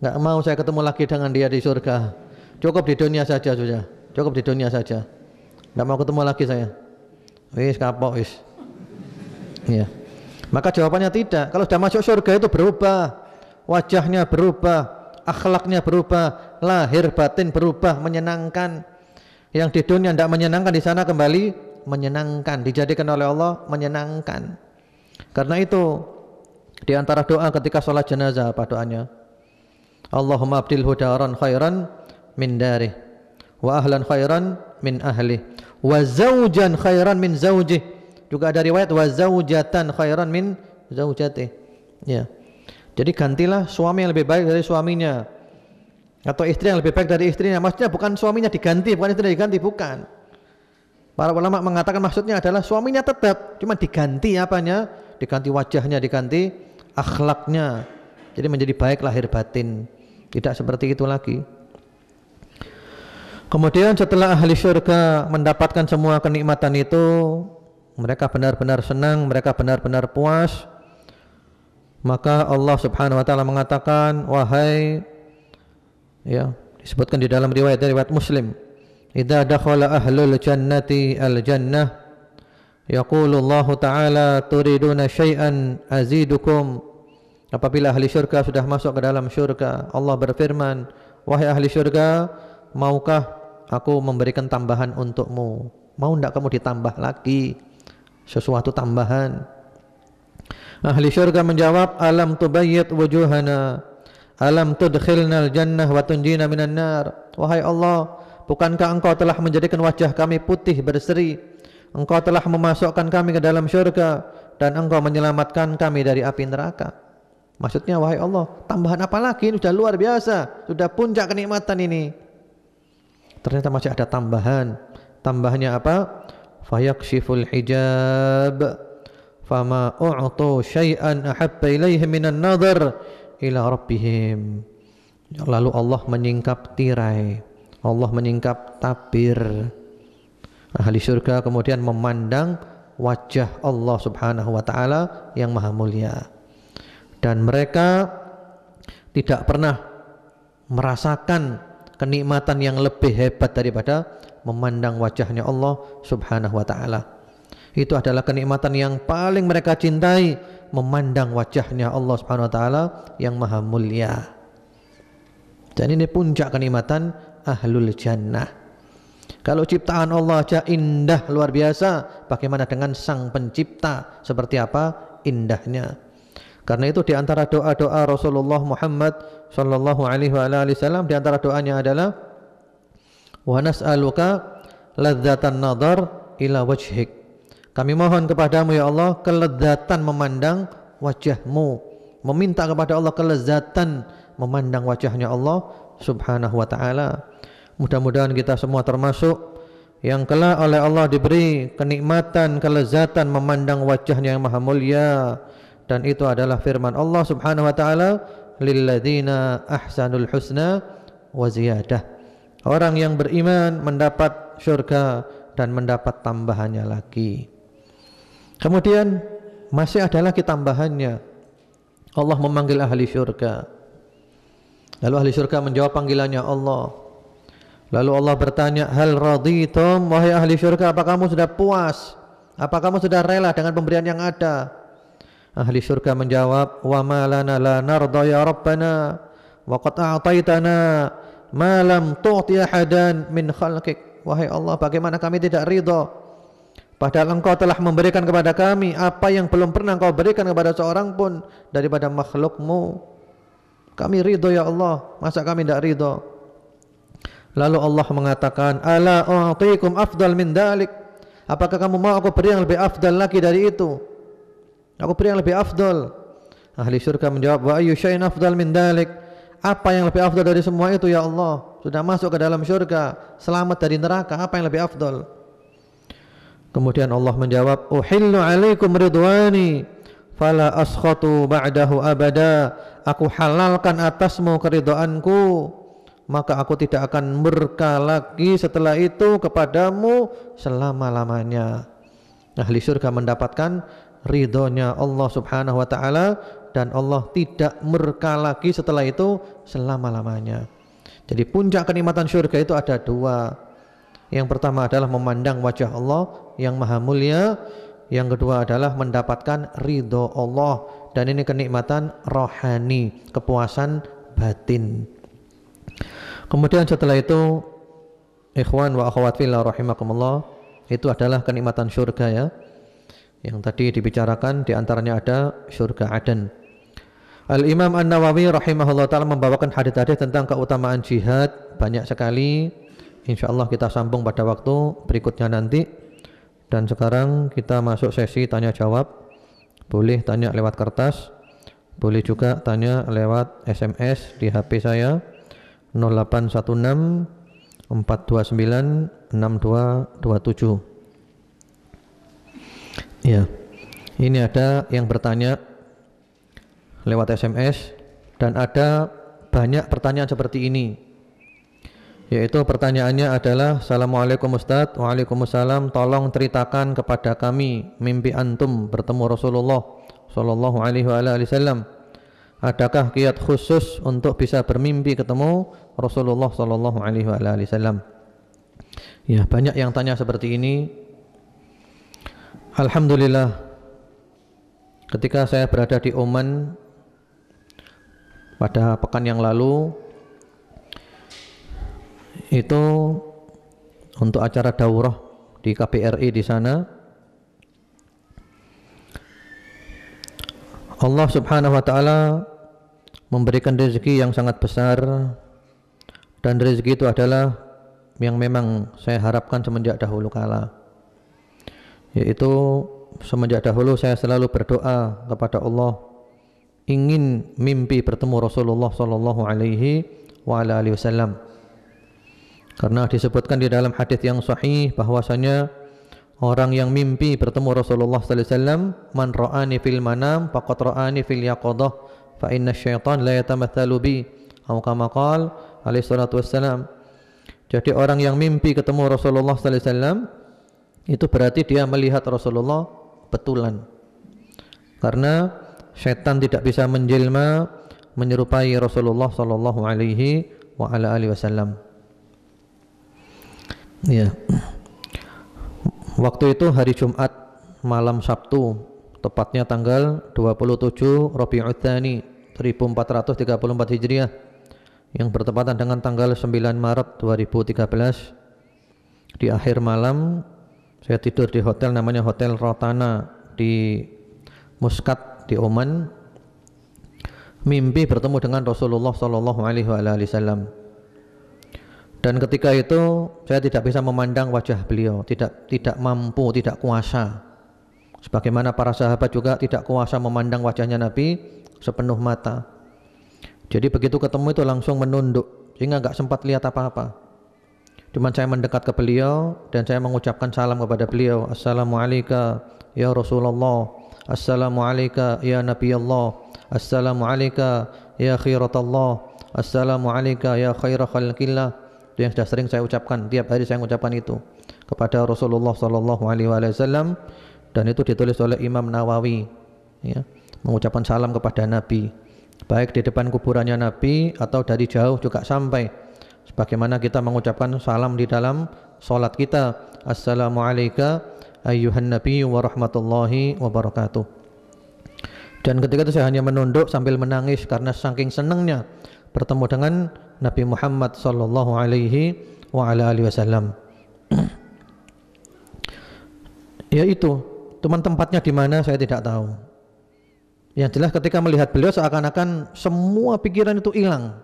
nggak mau saya ketemu lagi dengan dia di surga, cukup di dunia saja sudah, cukup di dunia saja, nggak mau ketemu lagi saya, wis kapok wis, ya. Maka jawabannya tidak. Kalau sudah masuk surga itu berubah, wajahnya berubah, akhlaknya berubah, lahir batin berubah, menyenangkan. Yang di dunia tidak menyenangkan, di sana kembali menyenangkan, dijadikan oleh Allah menyenangkan. Karena itu di antara doa ketika sholat jenazah, apa doanya? Allahumma abdilhu daran khairan min darih, wa ahlan khairan min ahlih, wa zawjan khairan min zawjih. Juga ada riwayat wa zaujatan khairan min zaujatih, ya. Jadi gantilah suami yang lebih baik dari suaminya, atau istri yang lebih baik dari istrinya. Maksudnya bukan suaminya diganti, bukan istrinya diganti, bukan. Para ulama mengatakan maksudnya adalah suaminya tetap, cuma diganti apanya? Diganti wajahnya, diganti akhlaknya. Jadi menjadi baik lahir batin, tidak seperti itu lagi. Kemudian setelah ahli surga mendapatkan semua kenikmatan itu, mereka benar-benar senang, mereka benar-benar puas. Maka Allah Subhanahu wa taala mengatakan, wahai, ya, disebutkan di dalam riwayat Muslim, idza dakhala ahlul jannati al jannah yaqulu Allah taala turiduna syai'an azidukum. Apabila ahli syurga sudah masuk ke dalam syurga, Allah berfirman, wahai ahli syurga, maukah aku memberikan tambahan untukmu? Mau tidak kamu ditambah lagi sesuatu tambahan? Ahli syurga menjawab, alam tubayyit wujuhana, alam tudkhilnal jannah wa tunjina minan nar. Wahai Allah, bukankah engkau telah menjadikan wajah kami putih berseri, engkau telah memasukkan kami ke dalam syurga, dan engkau menyelamatkan kami dari api neraka. Maksudnya, wahai Allah, tambahan apa lagi? Ini sudah luar biasa, sudah puncak kenikmatan ini. Ternyata masih ada tambahan. Tambahannya apa? Fayakshiful hijab fama u'tu syai'an ahabba ilaihim minan nadhar ila rabbihim. Lalu Allah menyingkap tirai, Allah menyingkap tabir. Ahli surga kemudian memandang wajah Allah subhanahu wa ta'ala yang maha mulia, dan mereka tidak pernah merasakan kenikmatan yang lebih hebat daripada memandang wajahnya Allah subhanahu wa ta'ala. Itu adalah kenikmatan yang paling mereka cintai, memandang wajahnya Allah subhanahu wa ta'ala yang maha mulia. Dan ini puncak kenikmatan ahlul jannah. Kalau ciptaan Allah aja indah luar biasa, bagaimana dengan sang pencipta, seperti apa indahnya. Karena itu di antara doa-doa Rasulullah Muhammad sallallahu alaihi wasallam, di antara doanya adalah wa nas'aluka ladzatan nadhar ila wajhik. Kami mohon kepadamu ya Allah kelezatan memandang wajahmu, meminta kepada Allah kelezatan memandang wajahnya Allah subhanahu wa ta'ala. Mudah-mudahan kita semua termasuk yang kelak oleh Allah diberi kenikmatan kelezatan memandang wajahnya yang maha mulia. Dan itu adalah firman Allah subhanahu wa ta'ala, lilladzina ahsanul husna wa ziyadah. Orang yang beriman mendapat syurga dan mendapat tambahannya lagi. Kemudian masih ada lagi tambahannya. Allah memanggil ahli syurga. Lalu ahli syurga menjawab panggilannya Allah. Lalu Allah bertanya, hal raditum, wahai ahli syurga, apa kamu sudah puas? Apa kamu sudah rela dengan pemberian yang ada? Ahli syurga menjawab, wa ma lana la narda ya rabbana wa qad a'taitana ma lam tu'ti ahadan min khalqik. Wahai Allah, bagaimana kami tidak ridha, padahal engkau telah memberikan kepada kami apa yang belum pernah engkau berikan kepada seorang pun daripada makhlukmu. Kami ridha ya Allah, masa kami tidak ridha? Lalu Allah mengatakan, ala u'tikum afdal min dalik. Apakah kamu mau aku beri yang lebih afdal lagi dari itu? Aku beri yang lebih afdal. Ahli surga menjawab, wa ayyu syai'in afdal min dalik. Apa yang lebih afdal dari semua itu ya Allah? Sudah masuk ke dalam surga, selamat dari neraka, apa yang lebih afdal? Kemudian Allah menjawab, uhillu alaikum ridwani fala askhatu ba'dahu abada. Aku halalkan atasmu keridhaanku, maka aku tidak akan murka lagi setelah itu kepadamu selama-lamanya. Ahli surga mendapatkan ridhonya Allah subhanahu wa ta'ala, dan Allah tidak murka lagi setelah itu selama-lamanya. Jadi puncak kenikmatan surga itu ada dua. Yang pertama adalah memandang wajah Allah yang maha mulia. Yang kedua adalah mendapatkan ridho Allah. Dan ini kenikmatan rohani, kepuasan batin. Kemudian setelah itu, ikhwan wa akhwat fillah rahimakumullah, itu adalah kenikmatan surga ya. Yang tadi dibicarakan diantaranya ada surga Aden. Al-Imam An-Nawawi rahimahullah ta'ala membawakan hadis-hadis tentang keutamaan jihad banyak sekali. InsyaAllah kita sambung pada waktu berikutnya nanti. Dan sekarang kita masuk sesi tanya jawab. Boleh tanya lewat kertas, boleh juga tanya lewat SMS di HP saya 0816 429 6227. Ya, ini ada yang bertanya lewat SMS, dan ada banyak pertanyaan seperti ini, yaitu pertanyaannya adalah, Assalamualaikum Ustadz. Waalaikumsalam. Tolong ceritakan kepada kami mimpi antum bertemu Rasulullah Sallallahu Alaihi Wasallam. Adakah kiat khusus untuk bisa bermimpi ketemu Rasulullah Sallallahu Alaihi Wasallam? Ya, banyak yang tanya seperti ini. Alhamdulillah, ketika saya berada di Oman pada pekan yang lalu, itu untuk acara daurah di KBRI di sana, Allah Subhanahu wa taala memberikan rezeki yang sangat besar, dan rezeki itu adalah yang memang saya harapkan semenjak dahulu kala, yaitu semenjak dahulu saya selalu berdoa kepada Allah ingin mimpi bertemu Rasulullah sallallahu alaihi wasallam, karena disebutkan di dalam hadis yang sahih bahwasanya orang yang mimpi bertemu Rasulullah sallallahu alaihi wasallam, man ra'ani fil manam faqad ra'ani fil yaqadah fa inna syaitan la yatamatsalu bi, atau kama qala alaihi salatu wassalam. Jadi orang yang mimpi ketemu Rasulullah sallallahu alaihi wasallam itu berarti dia melihat Rasulullah betulan, karena syaitan tidak bisa menjelma menyerupai Rasulullah sallallahu alaihi wasallam. Ya. Waktu itu hari Jumat malam Sabtu, tepatnya tanggal 27 Rabiul Tsani 1434 Hijriah, yang bertepatan dengan tanggal 9 Maret 2013. Di akhir malam saya tidur di hotel namanya Hotel Rotana di Muscat di Oman, mimpi bertemu dengan Rasulullah sallallahu alaihi wasallam. Dan ketika itu saya tidak bisa memandang wajah beliau, tidak mampu, tidak kuasa. Sebagaimana para sahabat juga tidak kuasa memandang wajahnya Nabi sepenuh mata. Jadi begitu ketemu itu langsung menunduk, sehingga enggak sempat lihat apa-apa. Cuman saya mendekat ke beliau dan saya mengucapkan salam kepada beliau. Assalamualaikum ya Rasulullah, assalamualaikum ya Nabi Allah, assalamualaikum ya khiratallah, assalamualaikum ya khaira khalqillah. Itu yang sudah sering saya ucapkan, tiap hari saya mengucapkan itu kepada Rasulullah sallallahu alaihi wasallam, dan itu ditulis oleh Imam Nawawi, ya, mengucapkan salam kepada Nabi baik di depan kuburannya Nabi atau dari jauh juga sampai, sebagaimana kita mengucapkan salam di dalam salat kita, assalamualaikum ayyuhan nabiyyu wa rahmatullahi wa barakatuh. Dan ketika itu saya hanya menunduk sambil menangis karena saking senangnya bertemu dengan Nabi Muhammad sallallahu alaihi wasallam. Ya itu, teman tempatnya di mana saya tidak tahu. Yang jelas ketika melihat beliau seakan-akan semua pikiran itu hilang.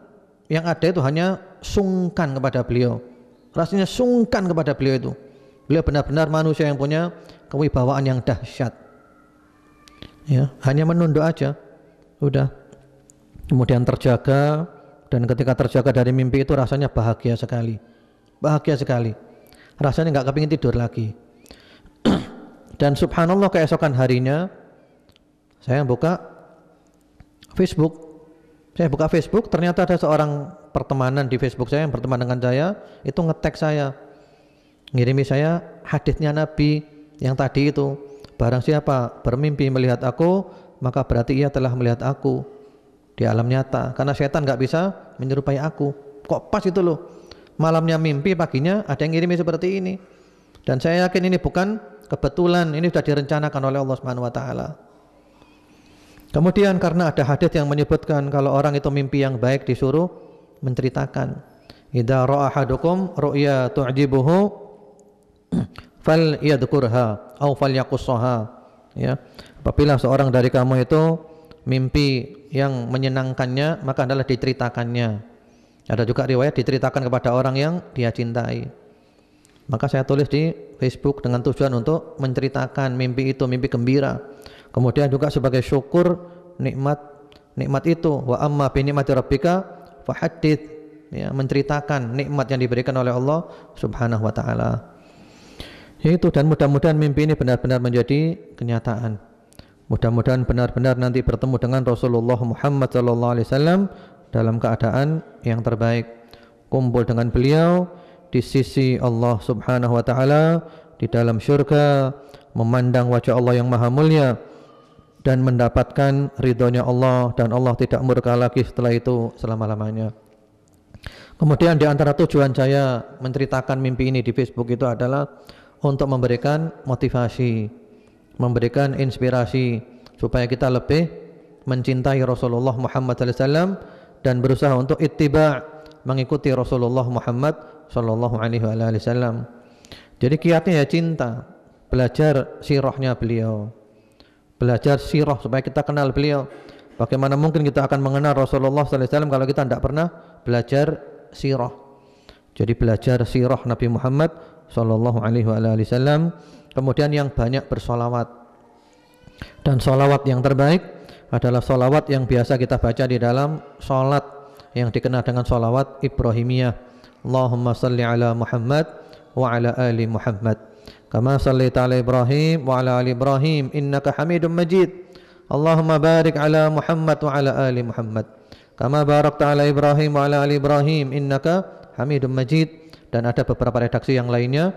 Yang ada itu hanya sungkan kepada beliau. Rasanya sungkan kepada beliau itu. Beliau benar-benar manusia yang punya kewibawaan yang dahsyat. Ya, hanya menunduk aja. Udah. Kemudian terjaga, dan ketika terjaga dari mimpi itu rasanya bahagia sekali. Bahagia sekali. Rasanya enggak kepingin tidur lagi. Dan subhanallah keesokan harinya saya buka Facebook. Saya buka Facebook, ternyata ada seorang pertemanan di Facebook saya yang berteman dengan saya, itu nge-tag saya, ngirimi saya hadisnya Nabi yang tadi itu. Barang siapa bermimpi melihat aku, maka berarti ia telah melihat aku di alam nyata, karena setan nggak bisa menyerupai aku. Kok pas itu loh, malamnya mimpi, paginya ada yang ngirimi seperti ini. Dan saya yakin ini bukan kebetulan, ini sudah direncanakan oleh Allah Subhanahu wa taala. Kemudian karena ada hadis yang menyebutkan kalau orang itu mimpi yang baik disuruh menceritakan. Idza ra'a ahadukum ru'ya tu'jibuhu fal yadhkurha aw falyaqussaha, ya. Apabila seorang dari kamu itu mimpi yang menyenangkannya, maka adalah diceritakannya. Ada juga riwayat diceritakan kepada orang yang dia cintai. Maka saya tulis di Facebook dengan tujuan untuk menceritakan mimpi itu, mimpi gembira. Kemudian juga sebagai syukur nikmat itu. Wa amma bi ni'mati rabbika fahaddits, ya, menceritakan nikmat yang diberikan oleh Allah Subhanahu wa taala. Itu, dan mudah-mudahan mimpi ini benar-benar menjadi kenyataan. Mudah-mudahan benar-benar nanti bertemu dengan Rasulullah Muhammad sallallahu alaihi wasallam dalam keadaan yang terbaik, kumpul dengan beliau di sisi Allah Subhanahu wa taala di dalam syurga, memandang wajah Allah yang maha mulia dan mendapatkan ridhonya Allah, dan Allah tidak murka lagi setelah itu selama-lamanya. Kemudian di antara tujuan saya menceritakan mimpi ini di Facebook itu adalah untuk memberikan motivasi, memberikan inspirasi supaya kita lebih mencintai Rasulullah Muhammad SAW dan berusaha untuk ittiba', mengikuti Rasulullah Muhammad sallallahu alaihi wasallam. Jadi kiatnya ya cinta, belajar sirahnya beliau, belajar sirah supaya kita kenal beliau. Bagaimana mungkin kita akan mengenal Rasulullah sallallahu alaihi wasallam kalau kita tidak pernah belajar sirah. Jadi belajar sirah Nabi Muhammad sallallahu alaihi wasallam, kemudian yang banyak bersolawat. Dan solawat yang terbaik adalah solawat yang biasa kita baca di dalam sholat yang dikenal dengan solawat Ibrahimiyah. Allahumma salli ala Muhammad wa ala ali Muhammad kama sallaita ala Ibrahim wa ala ali Ibrahim innaka Hamidum Majid. Allahumma barik ala Muhammad wa ala ali Muhammad kama barakta ala Ibrahim wa ala ali Ibrahim innaka Hamidum Majid. Dan ada beberapa redaksi yang lainnya.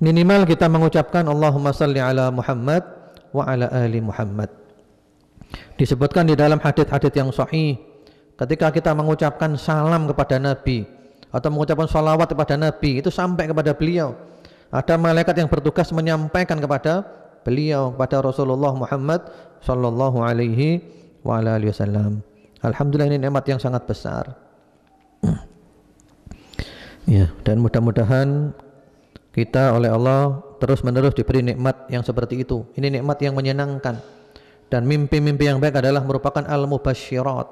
Minimal kita mengucapkan Allahumma salli ala Muhammad wa ala ali Muhammad. Disebutkan di dalam hadits-hadits yang sahih, ketika kita mengucapkan salam kepada Nabi atau mengucapkan salawat kepada Nabi, itu sampai kepada beliau, ada malaikat yang bertugas menyampaikan kepada beliau, kepada Rasulullah Muhammad sallallahu alaihi wa ala alihi wasallam. Alhamdulillah, ini nikmat yang sangat besar. Ya, dan mudah-mudahan kita oleh Allah terus-menerus diberi nikmat yang seperti itu. Ini nikmat yang menyenangkan. Dan mimpi-mimpi yang baik adalah merupakan al-mubasyirat.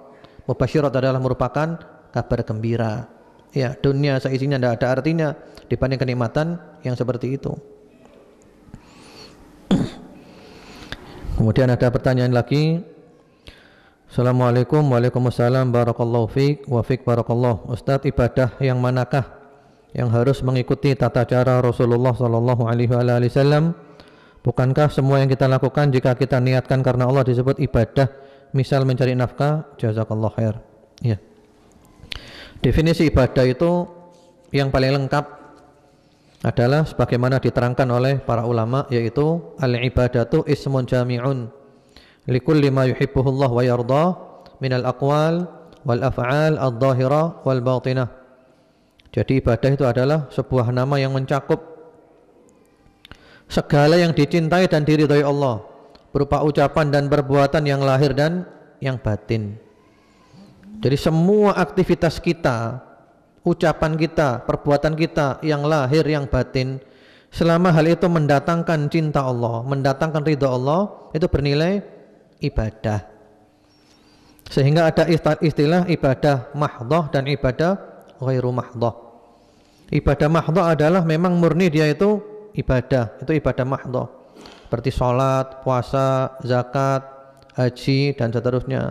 Mubasyirat adalah merupakan kabar gembira. Ya, dunia seisinya tidak ada artinya dibanding kenikmatan yang seperti itu. Kemudian ada pertanyaan lagi. Assalamualaikum. Waalaikumsalam. Barakallahu fiik wa fiik barakallah. Ustaz, ibadah yang manakah yang harus mengikuti tata cara Rasulullah sallallahu alaihi wasallam? Bukankah semua yang kita lakukan jika kita niatkan karena Allah disebut ibadah? Misal mencari nafkah. Jazakallah khair. Ya. Definisi ibadah itu yang paling lengkap adalah sebagaimana diterangkan oleh para ulama, yaitu al-ibadatu ismun jami'un likulli ma yuhibbuhullah wa yardah minal aqwal wal af'al adh-dhahirah wal batinah. Jadi ibadah itu adalah sebuah nama yang mencakup segala yang dicintai dan diridhai Allah, berupa ucapan dan perbuatan yang lahir dan yang batin. Jadi semua aktivitas kita, ucapan kita, perbuatan kita yang lahir, yang batin, selama hal itu mendatangkan cinta Allah, mendatangkan ridha Allah, itu bernilai ibadah. Sehingga ada istilah ibadah mahdhah dan ibadah ghairu mahdhah. Ibadah mahdhah adalah memang murni dia itu ibadah, itu ibadah mahdhah. Seperti sholat, puasa, zakat, haji dan seterusnya.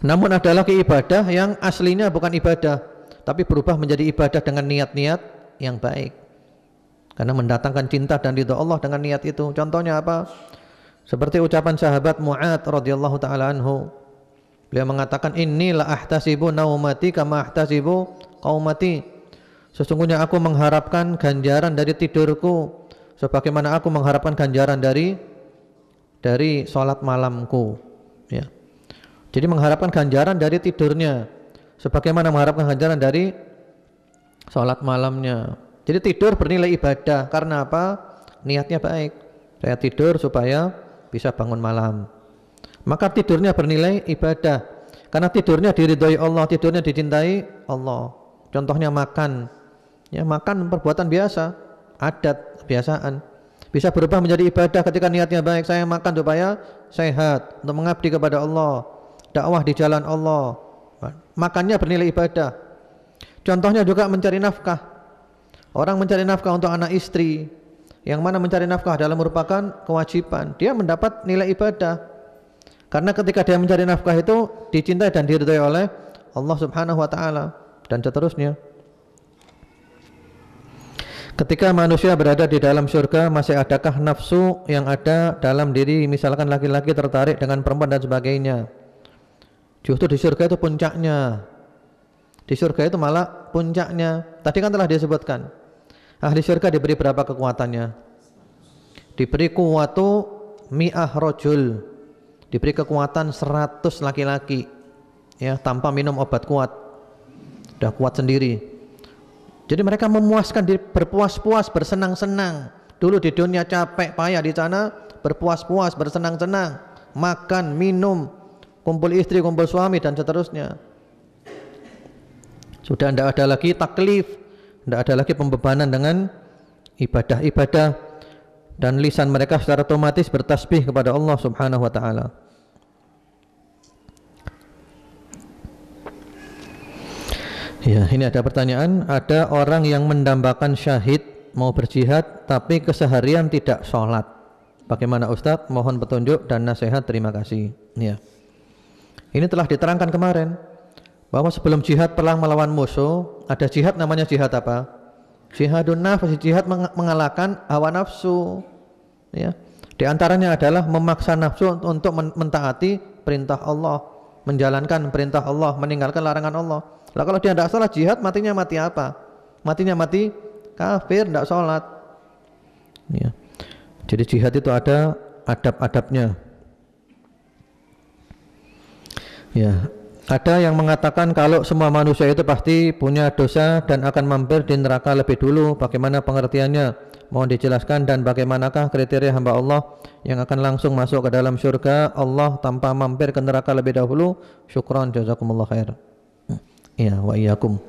Namun ada lagi ibadah yang aslinya bukan ibadah, tapi berubah menjadi ibadah dengan niat-niat yang baik, karena mendatangkan cinta dan ridha Allah dengan niat itu. Contohnya apa? Seperti ucapan sahabat Mu'adz radhiyallahu taala anhu. Beliau mengatakan, "Inni la ahtasibu naumati kama ahtasibu qaumati." Sesungguhnya aku mengharapkan ganjaran dari tidurku sebagaimana aku mengharapkan ganjaran dari salat malamku. Ya. Jadi mengharapkan ganjaran dari tidurnya sebagaimana mengharapkan ganjaran dari salat malamnya. Jadi tidur bernilai ibadah karena apa? Niatnya baik. Saya tidur supaya bisa bangun malam. Maka tidurnya bernilai ibadah karena tidurnya diridhoi Allah, tidurnya dicintai Allah. Contohnya makan. Ya, makan perbuatan biasa, adat, kebiasaan. Bisa berubah menjadi ibadah ketika niatnya baik. Saya makan supaya sehat, untuk mengabdi kepada Allah, dakwah di jalan Allah. Makannya bernilai ibadah. Contohnya juga mencari nafkah. Orang mencari nafkah untuk anak istri, yang mana mencari nafkah adalah merupakan kewajiban. Dia mendapat nilai ibadah karena ketika dia mencari nafkah itu dicintai dan diridhai oleh Allah Subhanahu wa taala dan seterusnya. Ketika manusia berada di dalam surga, masih adakah nafsu yang ada dalam diri? Misalkan laki-laki tertarik dengan perempuan dan sebagainya. Justru di surga itu puncaknya. Di surga itu malah puncaknya. Tadi kan telah disebutkan, ahli surga diberi berapa kekuatannya? Diberi kuwatu mi'ah rojul, diberi kekuatan 100 laki-laki, ya, tanpa minum obat kuat, sudah kuat sendiri. Jadi mereka memuaskan diri, berpuas-puas, bersenang-senang. Dulu di dunia capek payah, di sana berpuas-puas, bersenang-senang, makan, minum, kumpul istri, kumpul suami dan seterusnya. Sudah tidak ada lagi taklif, tidak ada lagi pembebanan dengan ibadah-ibadah. dan lisan mereka secara otomatis bertasbih kepada Allah Subhanahu wa taala. Ya, ini ada pertanyaan, ada orang yang mendambakan syahid mau berjihad tapi keseharian tidak sholat. Bagaimana Ustadz? Mohon petunjuk dan nasihat, terima kasih. Ya. Ini telah diterangkan kemarin bahwa sebelum jihad perang melawan musuh, ada jihad namanya jihad apa? Jihadun nafs, jihad mengalahkan hawa nafsu. Ya. Di antaranya adalah memaksa nafsu untuk mentaati perintah Allah, menjalankan perintah Allah, meninggalkan larangan Allah. Lah kalau dia tidak sholat, jihad matinya mati apa? Matinya mati kafir, tidak sholat. Ya. Jadi jihad itu ada adab-adabnya. Ya, ada yang mengatakan kalau semua manusia itu pasti punya dosa dan akan mampir di neraka lebih dulu. Bagaimana pengertiannya? Mohon dijelaskan, dan bagaimanakah kriteria hamba Allah yang akan langsung masuk ke dalam surga Allah tanpa mampir ke neraka lebih dahulu? Syukran, jazakumullah khair. Ya, wa iyyakum.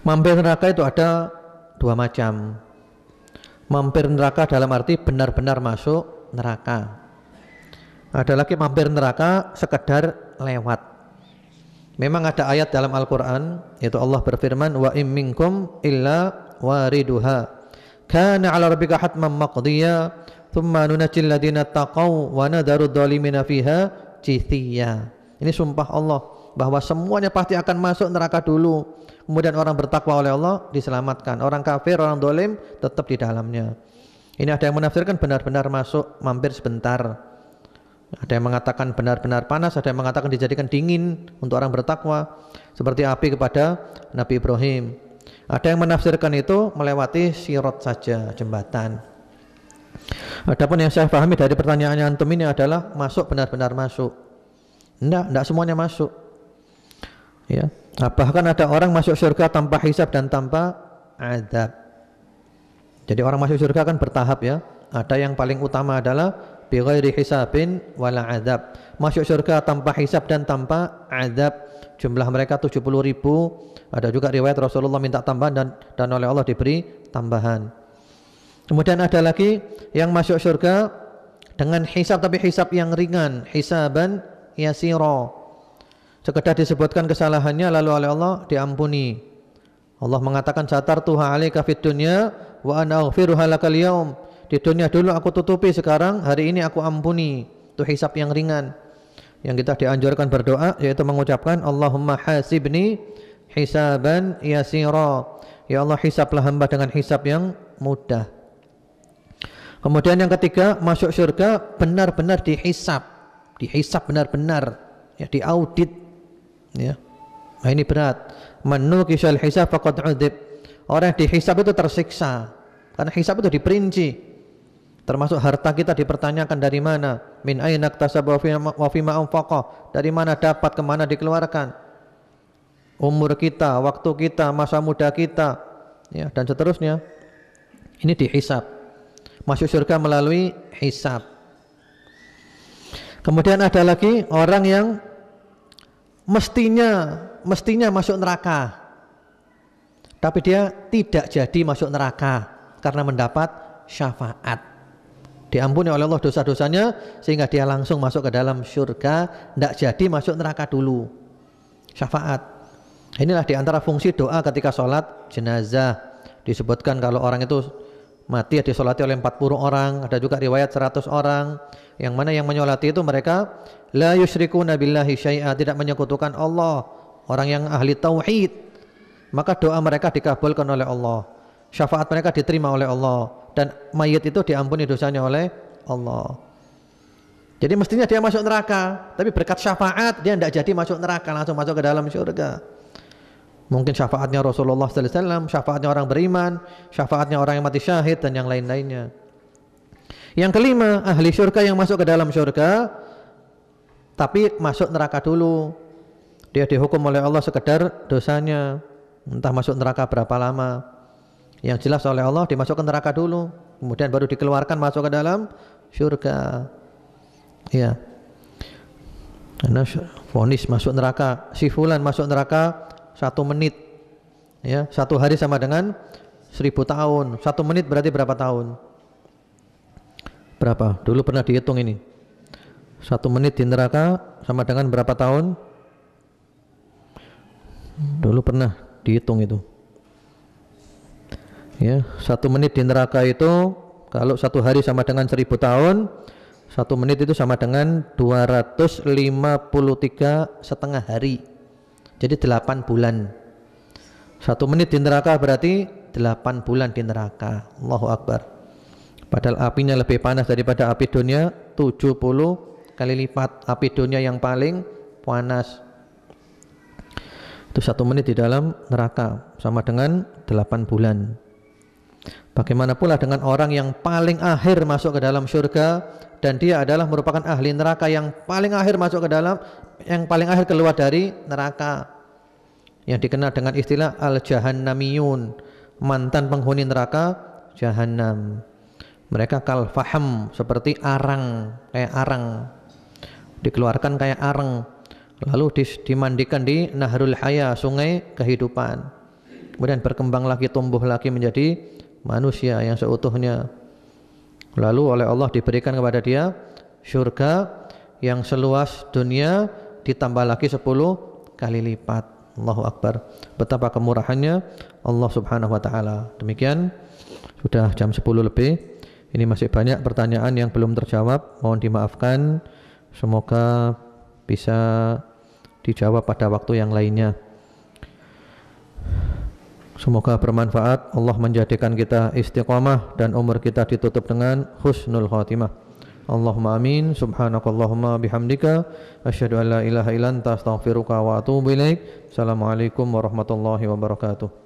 Mampir neraka itu ada dua macam. Mampir neraka dalam arti benar-benar masuk neraka. Ada lagi mampir neraka sekedar lewat. Memang ada ayat dalam Al-Quran, yaitu Allah berfirman, wa im minkum illa wariduha kana ala rabbika hatman maqdiya thumma nunajjil ladina taqaw wa nadharu dhalimina fiha jithiya. Ini sumpah Allah bahwa semuanya pasti akan masuk neraka dulu, kemudian orang bertakwa oleh Allah diselamatkan, orang kafir, orang dolim tetap di dalamnya. Ini ada yang menafsirkan benar-benar masuk, mampir sebentar. Ada yang mengatakan benar-benar panas, ada yang mengatakan dijadikan dingin untuk orang bertakwa, seperti api kepada Nabi Ibrahim. Ada yang menafsirkan itu melewati sirat saja, jembatan. Adapun yang saya pahami dari pertanyaannya antum ini adalah masuk, benar-benar masuk. Tidak semuanya masuk. Ya, bahkan ada orang masuk surga tanpa hisab dan tanpa azab. Jadi orang masuk surga kan bertahap ya. Ada yang paling utama adalah bighairi hisabin wala azab. Masuk surga tanpa hisab dan tanpa azab. Jumlah mereka 70.000. Ada juga riwayat Rasulullah minta tambahan dan oleh Allah diberi tambahan. Kemudian ada lagi yang masuk surga dengan hisab, tapi hisab yang ringan, hisaban yasira. Sekedar disebutkan kesalahannya lalu oleh Allah diampuni. Allah mengatakan satartuha 'alaika fid dunya wa ana aghfiruha lakal yaum. Di dunia dulu aku tutupi, sekarang hari ini aku ampuni. Itu hisab yang ringan. Yang kita dianjurkan berdoa yaitu mengucapkan Allahumma hasibni hisaban yasira. Ya Allah, hisablah hamba dengan hisab yang mudah. Kemudian yang ketiga, masuk surga benar-benar dihisab. Dihisab benar-benar, ya, diaudit, ya. Nah, ini berat. Man nuqishal hisab faqad udhib. Orang yang dihisab itu tersiksa. Karena hisab itu diperinci. Termasuk harta kita dipertanyakan dari mana, min aina iktasaba wa fima anfaqa, dari mana dapat, kemana dikeluarkan, umur kita, waktu kita, masa muda kita, ya, dan seterusnya. Ini dihisab. Masuk surga melalui hisab. Kemudian ada lagi orang yang mestinya masuk neraka, tapi dia tidak jadi masuk neraka karena mendapat syafaat. Diampuni oleh Allah dosa-dosanya sehingga dia langsung masuk ke dalam surga, tidak jadi masuk neraka dulu. Syafaat. Inilah diantara fungsi doa ketika sholat jenazah. Disebutkan kalau orang itu mati ya disolati oleh 40 orang, ada juga riwayat 100 orang, yang mana yang menyolati itu mereka la yusyrikuna billahi syai'a, tidak menyekutukan Allah, orang yang ahli tauhid, maka doa mereka dikabulkan oleh Allah, syafaat mereka diterima oleh Allah, dan mayit itu diampuni dosanya oleh Allah. Jadi mestinya dia masuk neraka, tapi berkat syafaat dia tidak jadi masuk neraka, langsung masuk ke dalam surga. Mungkin syafaatnya Rasulullah sallallahu alaihi wasallam, syafaatnya orang beriman, syafaatnya orang yang mati syahid, dan yang lain-lainnya. Yang kelima, ahli surga yang masuk ke dalam surga tapi masuk neraka dulu. Dia dihukum oleh Allah sekedar dosanya, entah masuk neraka berapa lama. Yang jelas oleh Allah dimasukkan neraka dulu, kemudian baru dikeluarkan masuk ke dalam surga. Ya. Karena vonis masuk neraka, si fulan masuk neraka 1 menit, ya, 1 hari sama dengan 1000 tahun. 1 menit berarti berapa tahun? Berapa? Dulu pernah dihitung ini. 1 menit di neraka sama dengan berapa tahun? Dulu pernah dihitung itu. Ya, 1 menit di neraka itu kalau 1 hari sama dengan 1000 tahun, 1 menit itu sama dengan 253,5 hari. Jadi 8 bulan. 1 menit di neraka berarti 8 bulan di neraka. Allahu Akbar. Padahal apinya lebih panas daripada api dunia 70 kali lipat. Api dunia yang paling panas itu 1 menit di dalam neraka sama dengan 8 bulan. Bagaimana pula dengan orang yang paling akhir masuk ke dalam surga dan dia adalah merupakan ahli neraka yang paling akhir masuk ke dalam, yang paling akhir keluar dari neraka, yang dikenal dengan istilah al-jahannamiyun, mantan penghuni neraka jahannam. Mereka kal faham, seperti arang, kayak arang, dikeluarkan kayak arang, lalu dimandikan di nahrul haya, sungai kehidupan, kemudian berkembang lagi, tumbuh lagi menjadi manusia yang seutuhnya. Lalu oleh Allah diberikan kepada dia surga yang seluas dunia ditambah lagi 10 kali lipat. Allahu Akbar. Betapa kemurahannya Allah Subhanahu wa taala. Demikian, sudah jam 10 lebih. Ini masih banyak pertanyaan yang belum terjawab, mohon dimaafkan. Semoga bisa dijawab pada waktu yang lainnya. Semoga bermanfaat. Allah menjadikan kita istiqamah dan umur kita ditutup dengan husnul khatimah. Allahumma amin. Subhanakallahumma bihamdika asyhadu an la ilaha illa anta astaghfiruka wa atubu ilaik. Assalamualaikum warahmatullahi wabarakatuh.